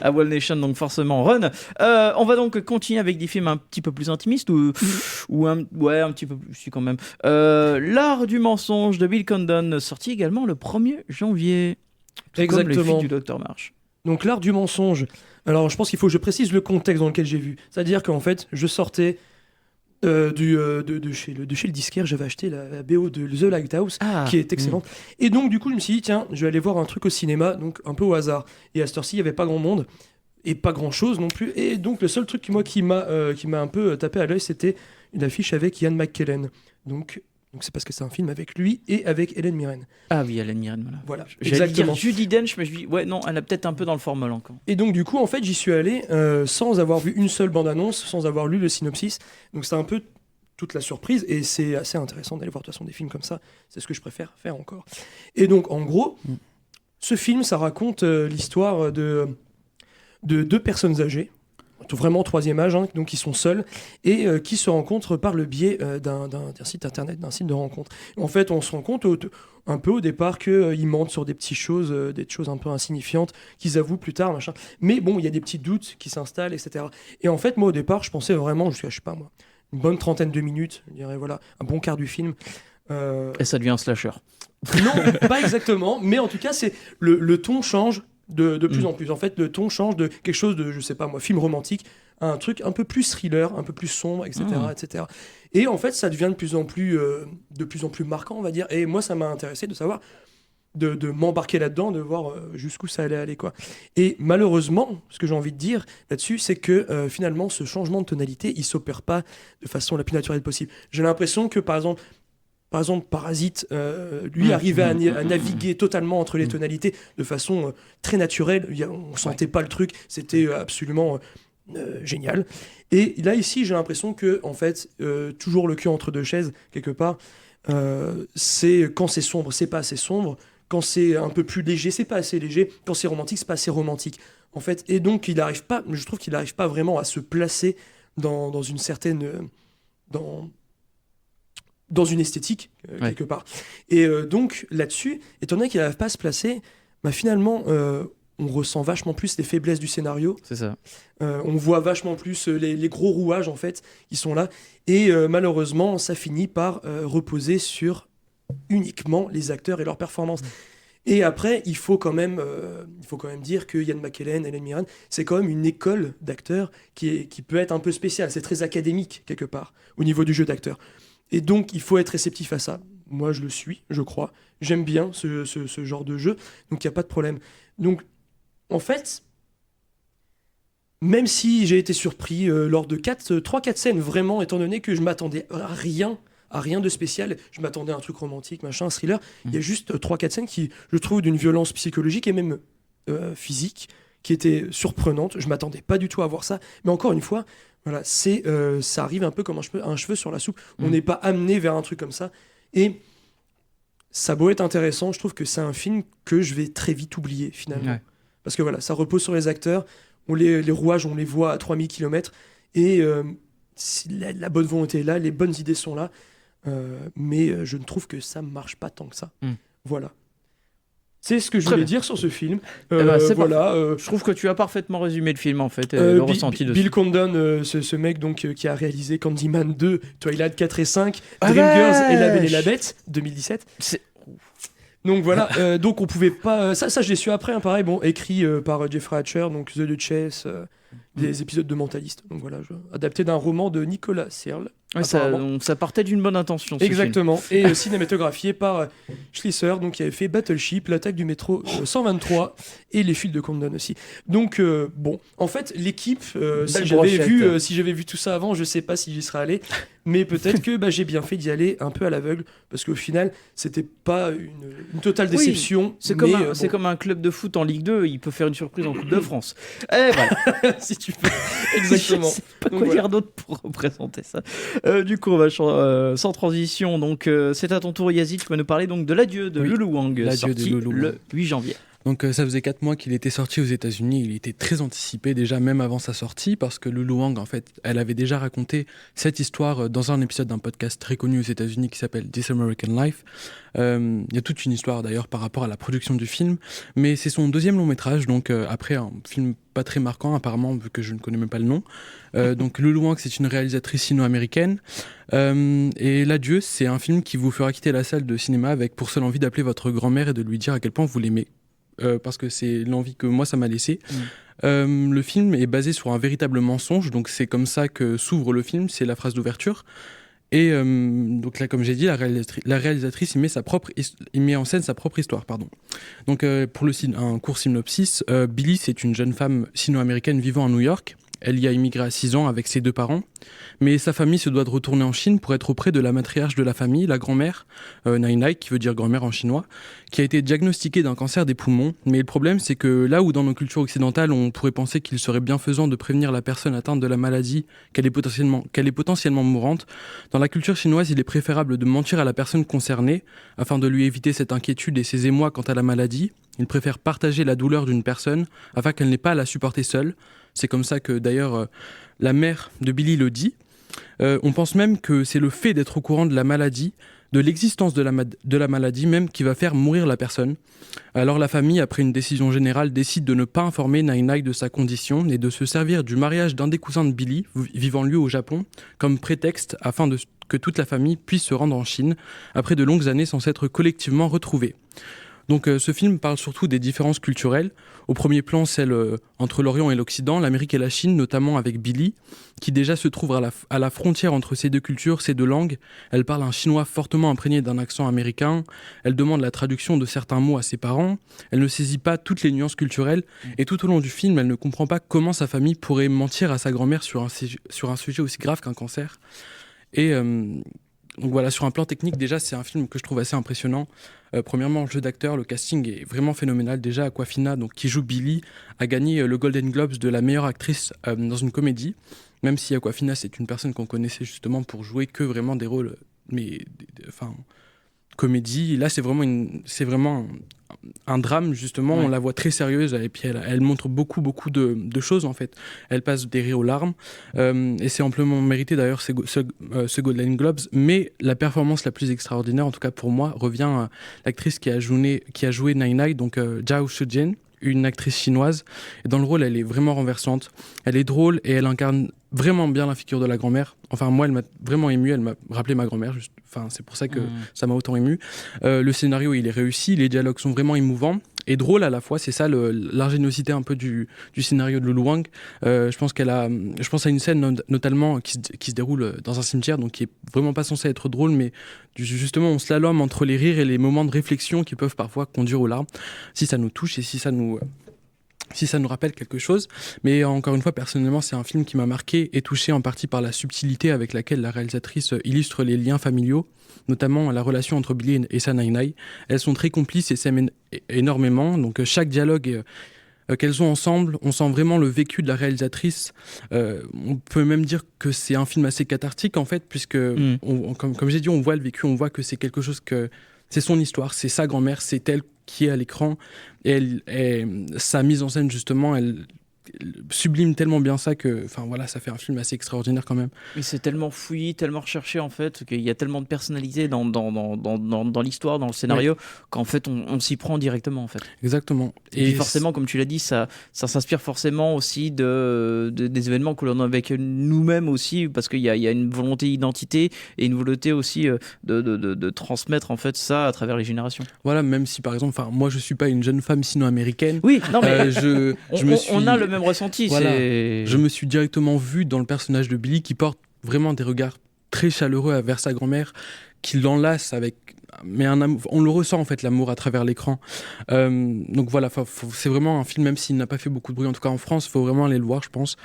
à Wall Nation, donc forcément Run. On va donc continuer avec des films un petit peu plus intimistes ou un petit peu plus, si quand même. L'art du mensonge de Bill Condon, sorti également le 1er janvier. Comme les filles du Dr Marsh. Donc l'art du mensonge. Alors je pense qu'il faut que je précise le contexte dans lequel j'ai vu. C'est-à-dire qu'en fait, je sortais de chez le disquaire, j'avais acheté la BO de The Lighthouse, qui est excellente. Et donc du coup, je me suis dit, tiens, je vais aller voir un truc au cinéma, donc un peu au hasard. Et à cette heure-ci, il n'y avait pas grand monde, et pas grand-chose non plus. Et donc le seul truc qui m'a un peu tapé à l'œil, c'était une affiche avec Ian McKellen. Donc c'est parce que c'est un film avec lui et avec Helen Mirren. Ah oui, Helen Mirren, voilà. J'allais dire Judi Dench, mais je dis, ouais, non, elle est peut-être un peu dans le formol encore. Et donc du coup, en fait, j'y suis allé sans avoir vu une seule bande-annonce, sans avoir lu le synopsis. Donc c'était un peu toute la surprise, et c'est assez intéressant d'aller voir de toute façon des films comme ça. C'est ce que je préfère faire encore. Et donc, en gros, ce film, ça raconte l'histoire de deux personnes âgées, vraiment troisième âge, hein, donc qui sont seuls et qui se rencontrent par le biais d'un site internet, d'un site de rencontre. En fait, on se rend compte un peu au départ qu'ils mentent sur des petites choses, des choses un peu insignifiantes, qu'ils avouent plus tard, machin. Mais bon, il y a des petits doutes qui s'installent, etc. Et en fait, moi, au départ, je pensais vraiment, jusqu'à, je sais pas moi, une bonne trentaine de minutes, je dirais, voilà, un bon quart du film. Et ça devient un slasher. Non, pas exactement, mais en tout cas, c'est le ton change de plus en plus. En fait, le ton change de quelque chose de, je sais pas moi, film romantique, à un truc un peu plus thriller, un peu plus sombre, etc., etc. Et en fait, ça devient de plus en plus marquant, on va dire. Et moi, ça m'a intéressé de savoir, de m'embarquer là-dedans, de voir jusqu'où ça allait aller, quoi. Et malheureusement, ce que j'ai envie de dire là-dessus, c'est que finalement, ce changement de tonalité, il s'opère pas de façon la plus naturelle possible. J'ai l'impression que, par exemple, Parasite, lui, arrivait à naviguer totalement entre les tonalités de façon très naturelle. On sentait pas le truc, c'était absolument génial. Et là, ici, j'ai l'impression que, en fait, toujours le cul entre deux chaises, quelque part, c'est quand c'est sombre, c'est pas assez sombre. Quand c'est un peu plus léger, c'est pas assez léger. Quand c'est romantique, c'est pas assez romantique. En fait, et donc, je trouve qu'il n'arrive pas vraiment à se placer dans une certaine... dans une esthétique, quelque part. Et donc, là-dessus, étant donné qu'il n'arrive pas à se placer, finalement, on ressent vachement plus les faiblesses du scénario. C'est ça. On voit vachement plus les gros rouages, en fait, qui sont là. Et malheureusement, ça finit par reposer sur uniquement les acteurs et leurs performances. Et après, il faut quand même dire que Ian McKellen, Helen Mirren, c'est quand même une école d'acteurs qui peut être un peu spéciale. C'est très académique, quelque part, au niveau du jeu d'acteur. Et donc, il faut être réceptif à ça. Moi, je le suis, je crois. J'aime bien ce genre de jeu, donc il n'y a pas de problème. Donc, en fait, même si j'ai été surpris lors de 3-4 scènes, vraiment, étant donné que je m'attendais à rien de spécial, je m'attendais à un truc romantique, machin, un thriller, il y a juste 3-4 scènes qui, je trouve, d'une violence psychologique et même physique, qui étaient surprenantes. Je m'attendais pas du tout à voir ça, mais encore une fois, voilà, ça arrive un peu comme un cheveu sur la soupe. On n'est pas amené vers un truc comme ça. Et ça a beau être intéressant, je trouve que c'est un film que je vais très vite oublier, finalement. Ouais. Parce que voilà, ça repose sur les acteurs. Les rouages, on les voit à 3000 km. Et la bonne volonté est là, les bonnes idées sont là. Mais je ne trouve que ça ne marche pas tant que ça. Voilà. C'est ce que je voulais dire sur ce film. Je trouve que tu as parfaitement résumé le film, en fait, le ressenti de Bill Condon, ce mec donc, qui a réalisé Candyman 2, Twilight 4 et 5, Dreamgirls et La Belle et la Bête, 2017. Donc voilà, donc on pouvait pas... Ça je l'ai su après, hein, pareil, écrit par Jeffrey Hatcher, donc The Duchess, des épisodes de Mentalist. Donc voilà, adapté d'un roman de Nicolas Searle. Ouais, ça partait d'une bonne intention. Exactement. Et cinématographié par Schlisser, donc qui avait fait Battleship, l'attaque du métro 123 et les fils de Condon aussi. Donc en fait l'équipe, si j'avais vu tout ça avant, je sais pas si j'y serais allé, mais peut-être que j'ai bien fait d'y aller un peu à l'aveugle, parce qu'au final c'était pas une totale déception. Oui, c'est comme un club de foot en Ligue 2, il peut faire une surprise en Coupe de France. Et voilà. Si tu veux. Exactement. Je sais pas quoi dire d'autre pour représenter ça. Du coup, on va sans transition. Donc, c'est à ton tour, Yazid. Tu vas nous parler donc de L'Adieu de Lulu Wang, sorti le 8 janvier. Donc ça faisait 4 mois qu'il était sorti aux États-Unis. Il était très anticipé déjà, même avant sa sortie, parce que Lulu Wang, en fait, elle avait déjà raconté cette histoire dans un épisode d'un podcast très connu aux États-Unis qui s'appelle This American Life. Il y a toute une histoire d'ailleurs par rapport à la production du film, mais c'est son deuxième long métrage, donc après un film pas très marquant apparemment, vu que je ne connais même pas le nom. Donc Lulu Wang, c'est une réalisatrice sino-américaine, et L'Adieu, c'est un film qui vous fera quitter la salle de cinéma avec pour seule envie d'appeler votre grand-mère et de lui dire à quel point vous l'aimez. Parce que c'est l'envie que moi ça m'a laissé. Le film est basé sur un véritable mensonge, donc c'est comme ça que s'ouvre le film, c'est la phrase d'ouverture. Et donc là, comme j'ai dit, la réalisatrice il met en scène sa propre histoire. Donc pour un court synopsis, Billy, c'est une jeune femme sino-américaine vivant à New York. Elle y a immigré à 6 ans avec ses 2 parents, mais sa famille se doit de retourner en Chine pour être auprès de la matriarche de la famille, la grand-mère, Nai Nai, qui veut dire grand-mère en chinois, qui a été diagnostiquée d'un cancer des poumons. Mais le problème, c'est que là où dans nos cultures occidentales, on pourrait penser qu'il serait bienfaisant de prévenir la personne atteinte de la maladie qu'elle est potentiellement mourante, dans la culture chinoise, il est préférable de mentir à la personne concernée afin de lui éviter cette inquiétude et ses émois quant à la maladie. Ils préfèrent partager la douleur d'une personne afin qu'elle n'ait pas à la supporter seule. C'est comme ça que d'ailleurs la mère de Billy le dit. On pense même que c'est le fait d'être au courant de la maladie, de l'existence de la maladie même, qui va faire mourir la personne. Alors la famille, après une décision générale, décide de ne pas informer Nai Nai de sa condition et de se servir du mariage d'un des cousins de Billy, vivant lui au Japon, comme prétexte afin que toute la famille puisse se rendre en Chine, après de longues années sans s'être collectivement retrouvés. Donc ce film parle surtout des différences culturelles. Au premier plan, celle entre l'Orient et l'Occident, l'Amérique et la Chine, notamment avec Billy, qui déjà se trouve à la frontière entre ces deux cultures, ces deux langues. Elle parle un chinois fortement imprégné d'un accent américain. Elle demande la traduction de certains mots à ses parents. Elle ne saisit pas toutes les nuances culturelles. Et tout au long du film, elle ne comprend pas comment sa famille pourrait mentir à sa grand-mère sur un sujet aussi grave qu'un cancer. Et donc voilà, sur un plan technique, déjà, c'est un film que je trouve assez impressionnant. Premièrement, le jeu d'acteur, le casting est vraiment phénoménal. Déjà, Awkwafina, donc, qui joue Billy, a gagné le Golden Globes de la meilleure actrice dans une comédie. Même si Awkwafina, c'est une personne qu'on connaissait justement pour jouer que vraiment des rôles, comédie. Là, c'est vraiment un drame, justement. Ouais. On la voit très sérieuse et puis elle montre beaucoup de choses, en fait. Elle passe des rires aux larmes et c'est amplement mérité, d'ailleurs, ce Golden Globes. Mais la performance la plus extraordinaire, en tout cas pour moi, revient à l'actrice qui a joué Nai Nai, donc Zhao Shujin, une actrice chinoise. Et dans le rôle, elle est vraiment renversante. Elle est drôle et elle incarne vraiment bien la figure de la grand-mère. Enfin, moi, elle m'a vraiment ému. Elle m'a rappelé ma grand-mère. C'est pour ça que ça m'a autant ému. Le scénario, il est réussi. Les dialogues sont vraiment émouvants et drôles à la fois. C'est ça l'ingéniosité un peu du scénario de Lulu Wang. Je pense à une scène notamment qui se déroule dans un cimetière, donc qui est vraiment pas censée être drôle, mais justement on slalome entre les rires et les moments de réflexion qui peuvent parfois conduire aux larmes, si ça nous touche et si ça nous rappelle quelque chose. Mais encore une fois, personnellement, c'est un film qui m'a marqué et touché en partie par la subtilité avec laquelle la réalisatrice illustre les liens familiaux, notamment la relation entre Billy et sa Nai Nai. Elles sont très complices et s'aiment énormément. Donc chaque dialogue qu'elles ont ensemble, on sent vraiment le vécu de la réalisatrice. On peut même dire que c'est un film assez cathartique, en fait, puisque, comme j'ai dit, on voit le vécu, on voit que c'est quelque chose que... C'est son histoire, c'est sa grand-mère, c'est elle qui est à l'écran. Et sa mise en scène, justement, elle sublime tellement bien ça que, ça fait un film assez extraordinaire quand même. Mais c'est tellement fouillis, tellement recherché en fait, qu'il y a tellement de personnalité dans l'histoire, dans le scénario, qu'en fait on s'y prend directement en fait. Exactement. Et puis forcément, comme tu l'as dit, ça s'inspire forcément aussi des événements que l'on a avec nous-mêmes aussi, parce qu'il y a une volonté d'identité et une volonté aussi de transmettre en fait ça à travers les générations. Voilà, même si par exemple, moi je suis pas une jeune femme sino-américaine. Oui, non mais on a le même ressenti. Voilà. Je me suis directement vu dans le personnage de Billy qui porte vraiment des regards très chaleureux vers sa grand-mère, qui l'enlace avec... Mais on le ressent en fait, l'amour à travers l'écran. Donc voilà, c'est vraiment un film, même s'il n'a pas fait beaucoup de bruit, en tout cas en France, il faut vraiment aller le voir, je pense.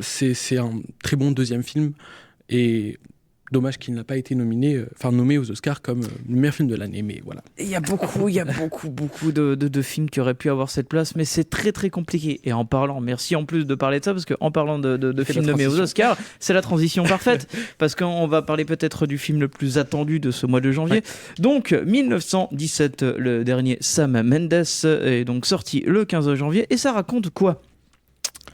C'est un très bon deuxième film. Et dommage qu'il n'a pas été nommé aux Oscars comme le meilleur film de l'année, mais voilà. Il y a beaucoup de films qui auraient pu avoir cette place, mais c'est très très compliqué. Et en parlant, merci en plus de parler de ça, parce qu'en parlant de films nommés aux Oscars, c'est la transition parfaite, parce qu'on va parler peut-être du film le plus attendu de ce mois de janvier. Ouais. Donc 1917, le dernier Sam Mendes est donc sorti le 15 janvier, et ça raconte quoi ?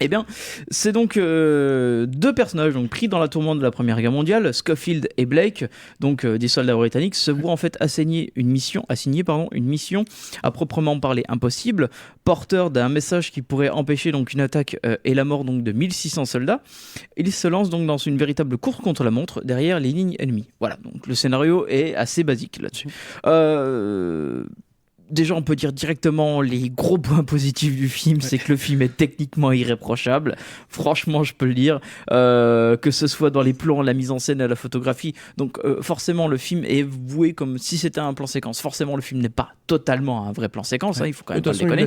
Eh bien, c'est donc deux personnages donc, pris dans la tourmente de la Première Guerre mondiale, Scofield et Blake, donc des soldats britanniques, se voient en fait assigner une mission à proprement parler impossible, porteur d'un message qui pourrait empêcher donc une attaque et la mort donc de 1600 soldats. Ils se lancent donc dans une véritable course contre la montre derrière les lignes ennemies. Voilà, donc le scénario est assez basique là-dessus. Déjà, on peut dire directement les gros points positifs du film, c'est que le film est techniquement irréprochable. Franchement, je peux le dire, que ce soit dans les plans, la mise en scène, la photographie. Donc, forcément, le film est voué comme si c'était un plan séquence. Forcément, le film n'est pas totalement un vrai plan séquence. Il faut quand même pas le déconner.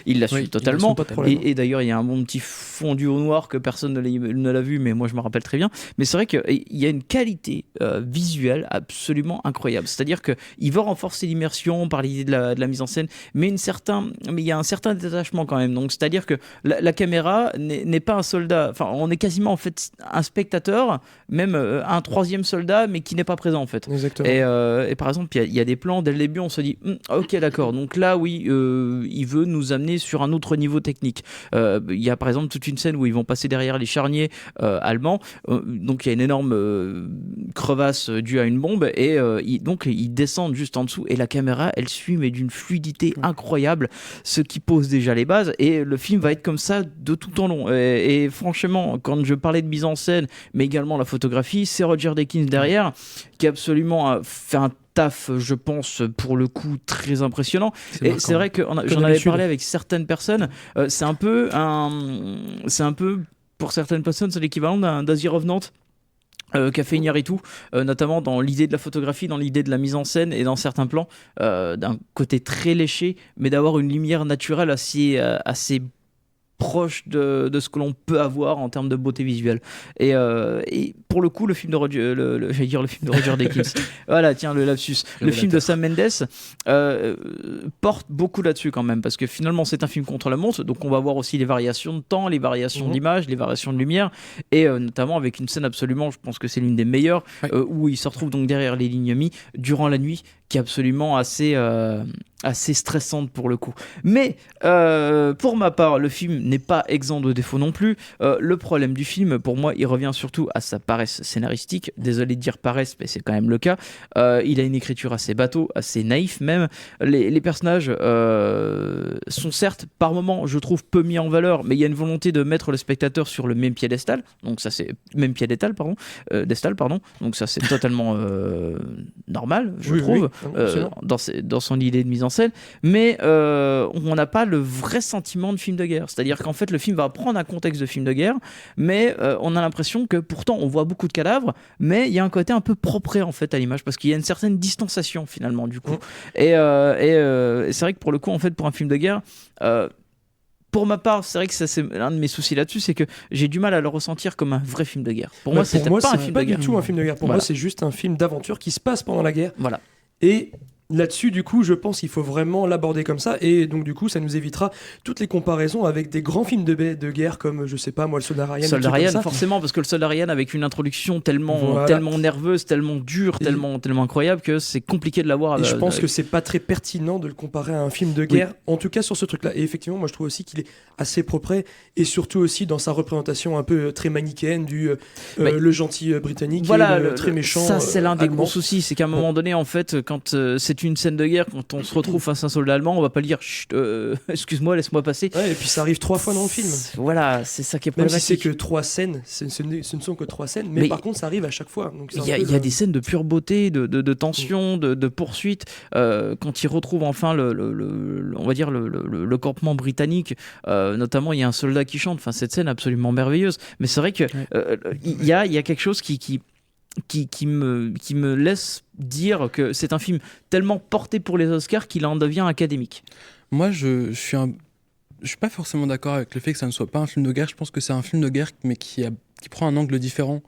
Il l'assume totalement. Et d'ailleurs, il y a un bon petit fondu au noir que personne ne l'a vu, mais moi, je me rappelle très bien. Mais c'est vrai qu'il y a une qualité visuelle absolument incroyable. C'est-à-dire qu'il veut renforcer l'immersion par l'idée de la mise en scène, mais il y a un certain détachement quand même. Donc, c'est-à-dire que la caméra n'est pas un soldat. Enfin, on est quasiment en fait un spectateur, même un troisième soldat, mais qui n'est pas présent en fait. Exactement. Et par exemple, il y a des plans dès le début, on se dit, ok, d'accord. Donc là, oui, il veut nous amener sur un autre niveau technique. Il y a par exemple toute une scène où ils vont passer derrière les charniers allemands. Donc il y a une énorme crevasse due à une bombe, et donc ils descendent juste en dessous, et la caméra, elle suit mais d'une fluidité incroyable, ce qui pose déjà les bases, et le film va être comme ça de tout en long. Et franchement, quand je parlais de mise en scène, mais également la photographie, c'est Roger Deakins derrière, qui absolument fait un taf, je pense, pour le coup, très impressionnant. Et c'est vrai que j'en avais parlé avec certaines personnes, c'est un peu, pour certaines personnes, c'est l'équivalent d'Asie Revenante, qu'a fait Iñárritu, notamment dans l'idée de la photographie, dans l'idée de la mise en scène et dans certains plans, d'un côté très léché, mais d'avoir une lumière naturelle assez proche de ce que l'on peut avoir en termes de beauté visuelle. Et pour le coup, le film de Roger Deakins, voilà, tiens, le lapsus, le film de Sam Mendes porte beaucoup là-dessus quand même, parce que finalement c'est un film contre la montre, donc on va voir aussi les variations de temps, les variations d'image, les variations de lumière, et notamment avec une scène absolument, je pense que c'est l'une des meilleures, où il se retrouve donc derrière les lignes ennemies durant la nuit, qui est absolument assez stressante pour le coup. Mais pour ma part, le film n'est pas exempt de défauts non plus. Le problème du film, pour moi, il revient surtout à sa paresse scénaristique. Désolé de dire paresse, mais c'est quand même le cas. Il a une écriture assez bateau, assez naïf même. Les personnages sont certes, par moments, je trouve, peu mis en valeur, mais il y a une volonté de mettre le spectateur sur le même piédestal. Donc ça, c'est même piédestal, pardon. Donc ça, c'est totalement normal, je trouve. Dans son idée de mise en scène, mais on n'a pas le vrai sentiment de film de guerre. C'est-à-dire qu'en fait, le film va prendre un contexte de film de guerre, mais on a l'impression que pourtant on voit beaucoup de cadavres, mais il y a un côté un peu propre en fait à l'image, parce qu'il y a une certaine distanciation finalement du coup. Et c'est vrai que pour le coup, en fait, pour un film de guerre, pour ma part, c'est vrai que ça, c'est l'un de mes soucis là-dessus, c'est que j'ai du mal à le ressentir comme un vrai film de guerre. Pour moi, c'est pas un film de guerre. Pas du tout un film de guerre. Pour moi, c'est juste un film d'aventure qui se passe pendant la guerre. Voilà. Et là-dessus, du coup, je pense qu'il faut vraiment l'aborder comme ça, et donc du coup, ça nous évitera toutes les comparaisons avec des grands films de guerre comme, je sais pas moi, le Soldat Ryan. Soldat Ryan, forcément, parce que le Soldat Ryan, avec une introduction tellement nerveuse, tellement dure, tellement incroyable, que c'est compliqué de l'avoir. Et je pense que c'est pas très pertinent de le comparer à un film de guerre, en tout cas sur ce truc-là. Et effectivement, moi je trouve aussi qu'il est assez propre, et surtout aussi dans sa représentation un peu très manichéenne du le gentil britannique, voilà, et le très méchant. Ça, c'est l'un des allemand. gros soucis, c'est qu'à un moment donné, en fait, quand c'est une scène de guerre, quand on se retrouve face à un soldat allemand, on va pas le dire excuse-moi, laisse-moi passer. Ouais, et puis ça arrive 3 fois dans le film. Voilà, c'est ça qui est Même problématique. si c'est que 3 scènes, ce ne sont que 3 scènes, mais par contre ça arrive à chaque fois. Il y a des scènes de pure beauté, de tension, de poursuite, quand ils retrouvent enfin on va dire le campement britannique, notamment il y a un soldat qui chante, enfin cette scène absolument merveilleuse. Mais c'est vrai que il y a quelque chose qui me laisse dire que c'est un film tellement porté pour les Oscars qu'il en devient académique. Moi, je je suis pas forcément d'accord avec le fait que ça ne soit pas un film de guerre. Je pense que c'est un film de guerre, mais qui prend un angle différent.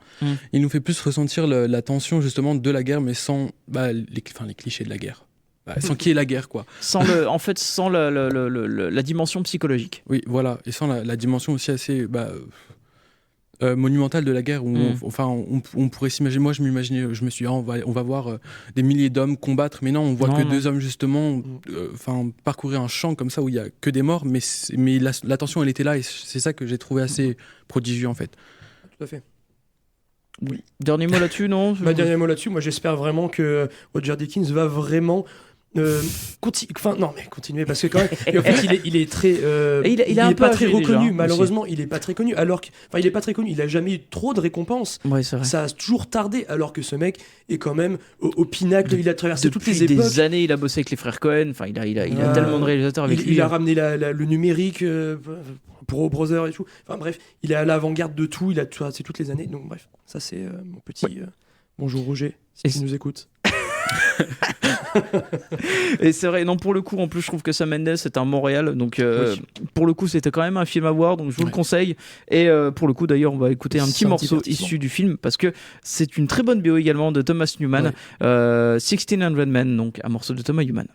Il nous fait plus ressentir la tension justement de la guerre, mais sans les clichés de la guerre. Sans qu'il y ait la guerre, quoi. Sans la dimension psychologique. Oui, voilà. Et sans la dimension aussi assez monumentale de la guerre, où on pourrait s'imaginer. Moi, je me suis dit, on va voir des milliers d'hommes combattre, mais non, on voit deux hommes justement parcourir un champ comme ça où il y a que des morts, mais la tension, elle était là, et c'est ça que j'ai trouvé assez prodigieux en fait. Tout à fait. Oui. Dernier mot là-dessus, non? Dernier mot là-dessus, moi j'espère vraiment que Roger Deakins va vraiment continuer, parce que quand même en fait, il est très il est pas très reconnu, malheureusement aussi. Il est pas très connu, il est pas très connu, il a jamais eu trop de récompenses. Ouais, c'est vrai. Ça a toujours tardé, alors que ce mec est quand même au pinacle. Il a traversé toutes les époques. Des années, il a bossé avec les frères Cohen, il a tellement de réalisateurs avec lui. Il a ramené le numérique pour O Brother et tout. Enfin bref, il est à l'avant-garde de tout, il a traversé toutes les années. Donc bref, ça c'est mon petit bonjour Roger, si tu nous écoutes. Et c'est vrai, non, pour le coup, en plus, je trouve que Sam Mendes c'est un Montréal, donc pour le coup, c'était quand même un film à voir, donc je vous le conseille. Et pour le coup, d'ailleurs, on va écouter un petit morceau issu du film, parce que c'est une très bonne BO également de Thomas Newman, 1600 Men, donc un morceau de Thomas Newman.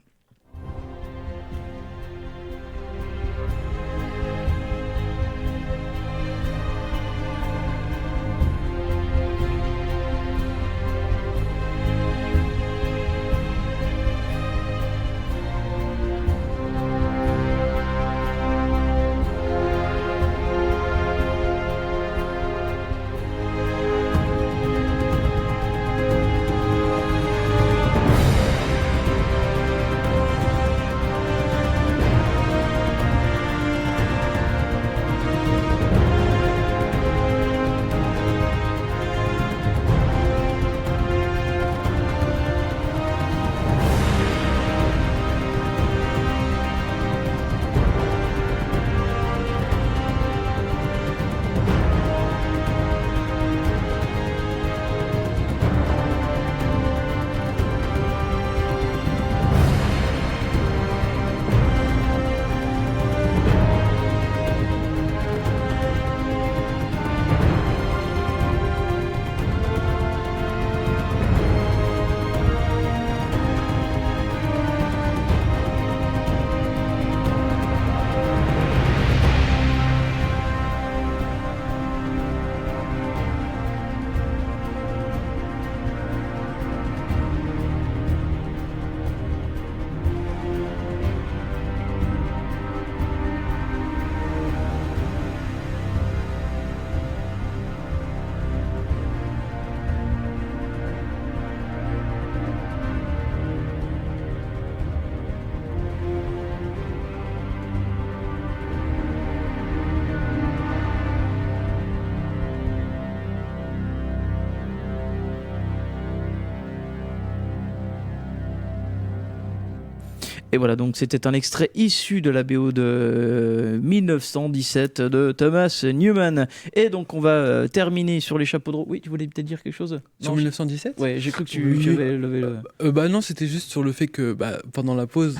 Et voilà, donc c'était un extrait issu de la BO de 1917 de Thomas Newman. Et donc on va terminer sur les chapeaux de roue. Oui, tu voulais peut-être dire quelque chose? Sur 1917 ? Ouais, j'ai cru que tu avais levé le... non, c'était juste sur le fait que pendant la pause,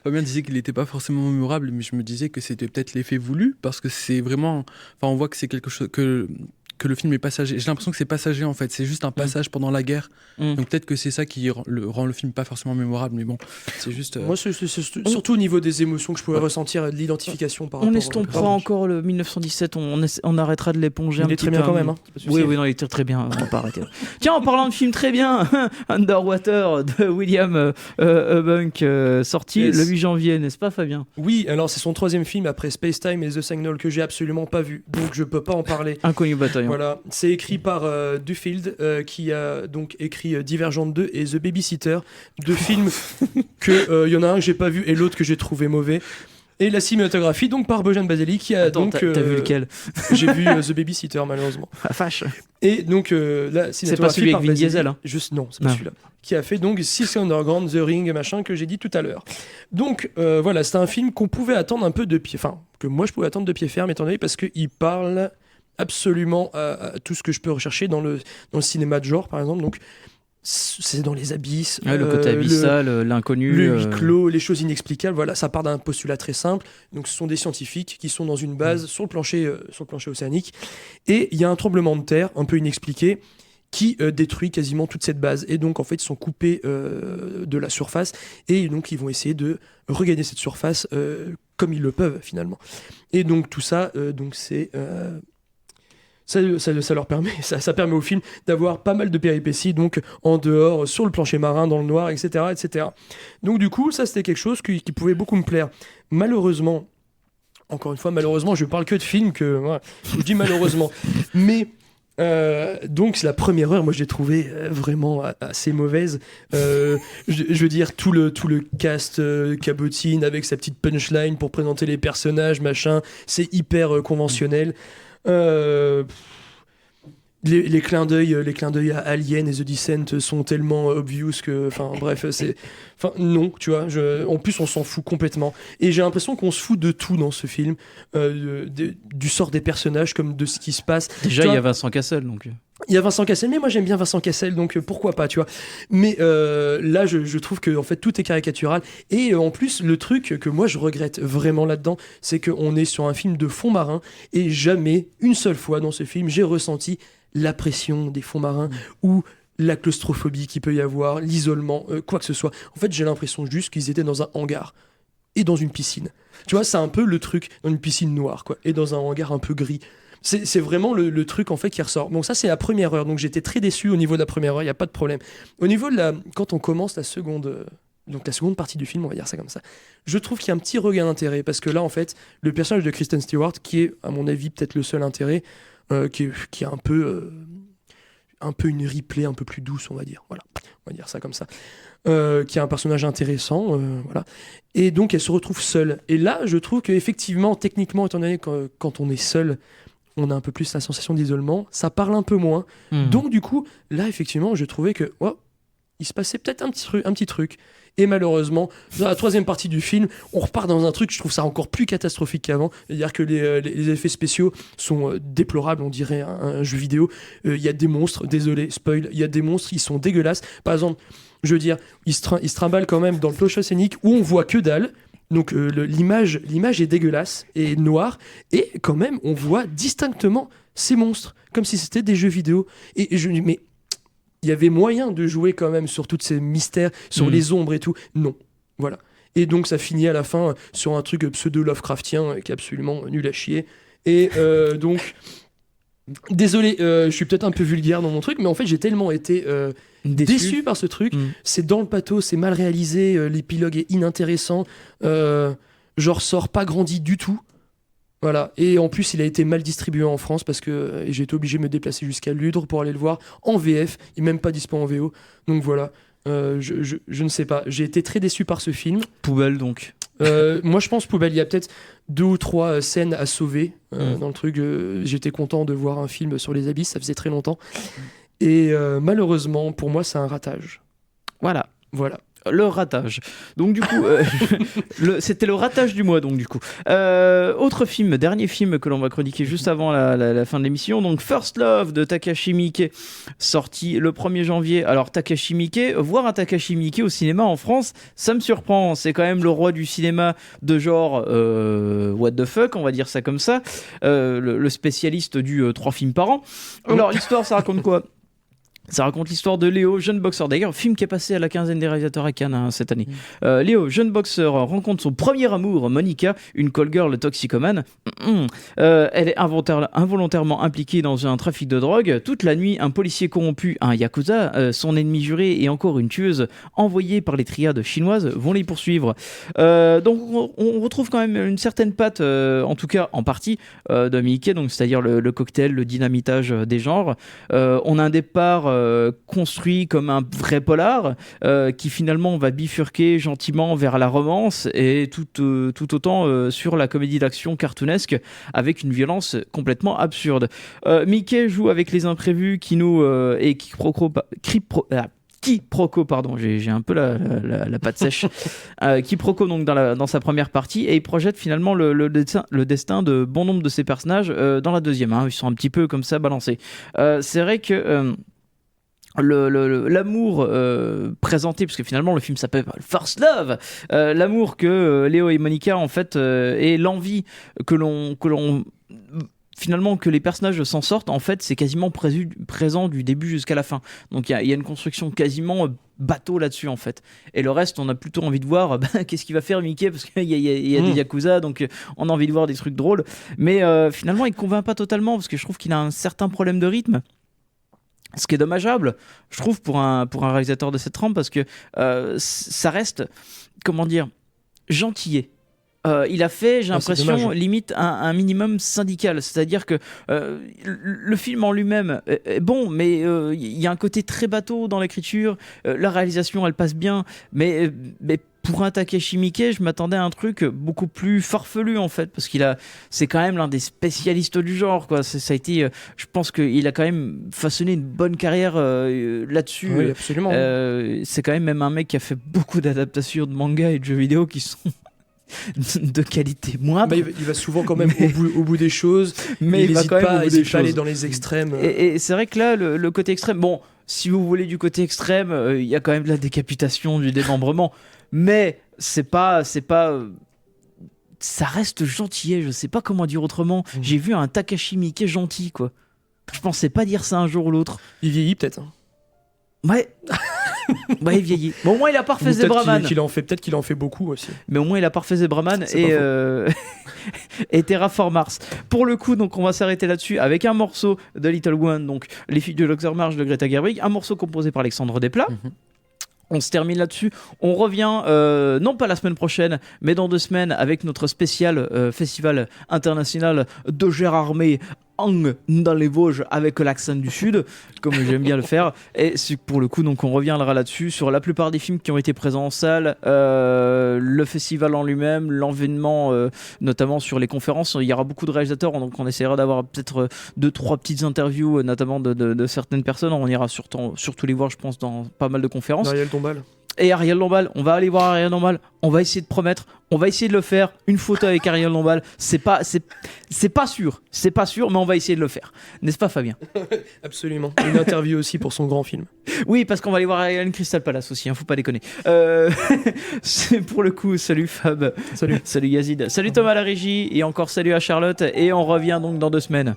Fabien disait qu'il n'était pas forcément mémorable, mais je me disais que c'était peut-être l'effet voulu, parce que c'est vraiment... Enfin, on voit que c'est quelque chose que le film est passager. J'ai l'impression que c'est passager en fait, c'est juste un passage pendant la guerre. Donc peut-être que c'est ça qui rend le film pas forcément mémorable, mais bon, c'est juste... Moi, c'est surtout au niveau des émotions que je pouvais ressentir, de l'identification par rapport... On estompera encore le 1917, on arrêtera de l'éponger un petit peu. Il est très bien quand même. Hein. Oui, non, il est très bien, on va pas arrêter. Tiens, en parlant de film très bien, Underwater de William Eubank, sorti le 8 janvier, n'est-ce pas Fabien? Oui, alors c'est son 3e film après Space Time et The Signal que j'ai absolument pas vu, donc je peux pas en parler. Inconnu bataillon. Voilà, c'est écrit par Duffield, qui a donc écrit Divergente 2 et The Babysitter, deux films que y en a un que j'ai pas vu et l'autre que j'ai trouvé mauvais. Et la cinématographie donc par Bojan Baseli qui a... Attends, donc t'as vu lequel? J'ai vu The Babysitter malheureusement. Ah, fâche. Et donc la cinématographie c'est pas celui avec Vin Diesel, hein. Non, c'est pas celui-là. Qui a fait donc Six Underground, The Ring, machin que j'ai dit tout à l'heure. Donc voilà, c'était un film qu'on pouvait attendre un peu de pied, enfin que moi je pouvais attendre de pied ferme étant donné parce qu'il parle absolument à tout ce que je peux rechercher dans le cinéma de genre par exemple. Donc c'est dans les abysses. Ouais, le côté abyssal, l'inconnu. Le huis clos, les choses inexplicables. Voilà, ça part d'un postulat très simple. Donc, ce sont des scientifiques qui sont dans une base sur le plancher océanique. Et il y a un tremblement de terre un peu inexpliqué qui détruit quasiment toute cette base. Et donc, en fait, ils sont coupés de la surface. Et donc, ils vont essayer de regagner cette surface comme ils le peuvent, finalement. Et donc, tout ça, c'est... Ça leur permet, ça permet au film d'avoir pas mal de péripéties, donc en dehors, sur le plancher marin, dans le noir, etc. etc. Donc du coup, ça c'était quelque chose qui pouvait beaucoup me plaire. Malheureusement, encore une fois, je parle que de films, voilà, je dis malheureusement. Mais donc la première heure, moi je l'ai trouvée vraiment assez mauvaise. Je veux dire, tout le cast cabotine avec sa petite punchline pour présenter les personnages, machin, c'est hyper conventionnel. Les clins d'œil à Alien et The Descent sont tellement obvious que, enfin bref, non, tu vois. En plus, on s'en fout complètement. Et j'ai l'impression qu'on se fout de tout dans ce film, du sort des personnages comme de ce qui se passe. Déjà, il y a Vincent Cassel, donc. Il y a Vincent Cassel, mais moi j'aime bien Vincent Cassel, donc pourquoi pas, tu vois. Mais là, je trouve que en fait tout est caricatural. Et en plus, le truc que moi je regrette vraiment là-dedans, c'est qu'on est sur un film de fond marin et jamais, une seule fois dans ce film, j'ai ressenti la pression des fonds marins ou la claustrophobie qu'il peut y avoir, l'isolement, quoi que ce soit. En fait, j'ai l'impression juste qu'ils étaient dans un hangar et dans une piscine. Tu vois, c'est un peu le truc dans une piscine noire, quoi, et dans un hangar un peu gris. C'est vraiment le truc en fait qui ressort. Donc ça c'est la première heure. Donc j'étais très déçu au niveau de la première heure, il n'y a pas de problème. Au niveau de quand on commence la seconde partie du film, on va dire ça comme ça, je trouve qu'il y a un petit regain d'intérêt parce que là en fait le personnage de Kristen Stewart, qui est à mon avis peut-être le seul intérêt, qui est un peu une Ripley un peu plus douce, on va dire. Voilà, on va dire ça comme ça. Qui est un personnage intéressant, voilà. Et donc elle se retrouve seule. Et là je trouve qu'effectivement, techniquement, étant donné que quand on est seul, on a un peu plus la sensation d'isolement, ça parle un peu moins. Donc du coup, là effectivement, je trouvais que il se passait peut-être un petit truc. Et malheureusement, dans la troisième partie du film, on repart dans un truc, je trouve ça encore plus catastrophique qu'avant. C'est-à-dire que les effets spéciaux sont déplorables, on dirait un jeu vidéo. Il y a des monstres, désolé, spoil, il y a des monstres, ils sont dégueulasses. Par exemple, je veux dire, ils se trimballent quand même dans le plancher océanique où on voit que dalle. Donc l'image est dégueulasse et noire, et quand même on voit distinctement ces monstres, comme si c'était des jeux vidéo. Et je me dis, mais il y avait moyen de jouer quand même sur tous ces mystères, sur les ombres et tout. Non, voilà. Et donc ça finit à la fin sur un truc pseudo-Lovecraftien qui est absolument nul à chier. Et donc... Désolé, je suis peut-être un peu vulgaire dans mon truc, mais en fait j'ai tellement été déçu par ce truc. C'est dans le pathos, c'est mal réalisé, l'épilogue est inintéressant, je ressors pas grandi du tout. Voilà. Et en plus il a été mal distribué en France parce que j'ai été obligé de me déplacer jusqu'à Ludre pour aller le voir en VF, il n'est même pas dispo en VO. Donc voilà, je ne sais pas, j'ai été très déçu par ce film. Poubelle donc. Moi je pense poubelle, il y a peut-être 2 ou 3 scènes à sauver dans le truc. J'étais content de voir un film sur les abysses, ça faisait très longtemps. Et malheureusement pour moi c'est un ratage. Voilà. Le ratage. Donc du coup, c'était le ratage du mois. Donc du coup, autre film, dernier film que l'on va chroniquer juste avant la fin de l'émission. Donc First Love de Takashi Miike, sorti le 1er janvier. Alors Takashi Miike, voir un Takashi Miike au cinéma en France, ça me surprend. C'est quand même le roi du cinéma de genre what the fuck, on va dire ça comme ça. Le spécialiste du 3 films par an. Alors l'histoire, ça raconte quoi ? Ça raconte l'histoire de Léo, jeune boxeur. D'ailleurs, film qui est passé à la quinzaine des réalisateurs à Cannes cette année. Léo, jeune boxeur, rencontre son premier amour, Monica, une call girl toxicomane. Elle est involontairement impliquée dans un trafic de drogue. Toute la nuit, un policier corrompu, un yakuza, son ennemi juré et encore une tueuse envoyée par les triades chinoises vont les poursuivre. Donc, on retrouve quand même une certaine patte, en tout cas en partie, de Miike, donc c'est-à-dire le cocktail, le dynamitage des genres. On a un départ construit comme un vrai polar qui finalement va bifurquer gentiment vers la romance et tout autant sur la comédie d'action cartoonesque avec une violence complètement absurde. Miike joue avec les imprévus et quiproquo, pardon, j'ai un peu la patte sèche. Quiproquo donc dans sa première partie, et il projette finalement le destin de bon nombre de ses personnages dans la deuxième. Ils sont un petit peu comme ça balancés. C'est vrai que l'amour présenté, parce que finalement le film s'appelle First Love, l'amour que Léo et Monica en fait et l'envie que l'on finalement que les personnages s'en sortent, en fait c'est quasiment présent du début jusqu'à la fin, donc il y a une construction quasiment bateau là-dessus en fait, et le reste on a plutôt envie de voir qu'est-ce qu'il va faire Mickey, parce qu'il y a des yakuza, donc on a envie de voir des trucs drôles, mais finalement il convainc pas totalement, parce que je trouve qu'il a un certain problème de rythme. Ce qui est dommageable, je trouve, pour un réalisateur de cette trempe, parce que ça reste, comment dire, gentillet. Il a fait, j'ai l'impression, limite un minimum syndical. C'est-à-dire que le film en lui-même est bon, mais il y a un côté très bateau dans l'écriture. La réalisation, elle passe bien, mais pour un Takashi Miike, je m'attendais à un truc beaucoup plus farfelu en fait, parce c'est quand même l'un des spécialistes du genre, quoi. Ça a été, je pense qu'il a quand même façonné une bonne carrière là-dessus. Oui, absolument. C'est quand même un mec qui a fait beaucoup d'adaptations de manga et de jeux vidéo qui sont de qualité moindre. Il va souvent quand même au bout des choses, mais il n'hésite pas à aller dans les extrêmes. Et c'est vrai que là, le côté extrême, bon, si vous voulez du côté extrême, il y a quand même de la décapitation, du démembrement, mais c'est pas ça reste gentillet, je sais pas comment dire autrement. J'ai vu un Takashi Miike gentil, quoi. Je pensais pas dire ça un jour ou l'autre. Il vieillit peut-être. Ouais. Ouais, il vieillit. Bon, au moins il a pas refait Zebraman. Peut-être qu'il en fait beaucoup aussi. Mais au moins il a pas refait Zebraman et Terraform Mars. Pour le coup, donc on va s'arrêter là-dessus avec un morceau de Little One, donc Les filles de l'Oxermarch de Greta Gerwig, un morceau composé par Alexandre Desplat. On se termine là-dessus. On revient, non pas la semaine prochaine, mais dans 2 semaines avec notre spécial festival international de Gérardmer dans les Vosges avec l'accent du Sud, comme j'aime bien le faire. Et pour le coup, donc on reviendra là-dessus sur la plupart des films qui ont été présents en salle, le festival en lui-même, l'envénement, notamment sur les conférences. Il y aura beaucoup de réalisateurs, donc on essaiera d'avoir peut-être 2-3 petites interviews, notamment de certaines personnes. On ira surtout les voir, je pense, dans pas mal de conférences. Ariel Dombal. Et Ariel Dombal, on va aller voir Ariel Dombal, on va essayer de promettre, on va essayer de le faire, une photo avec Ariel Dombal, c'est pas sûr, mais on va essayer de le faire, n'est-ce pas Fabien? Absolument, une interview aussi pour son grand film. Oui, parce qu'on va aller voir Alien Crystal Palace aussi, faut pas déconner. C'est pour le coup, salut Fab, salut Yazid, salut Thomas à la régie, et encore salut à Charlotte, et on revient donc dans 2 semaines.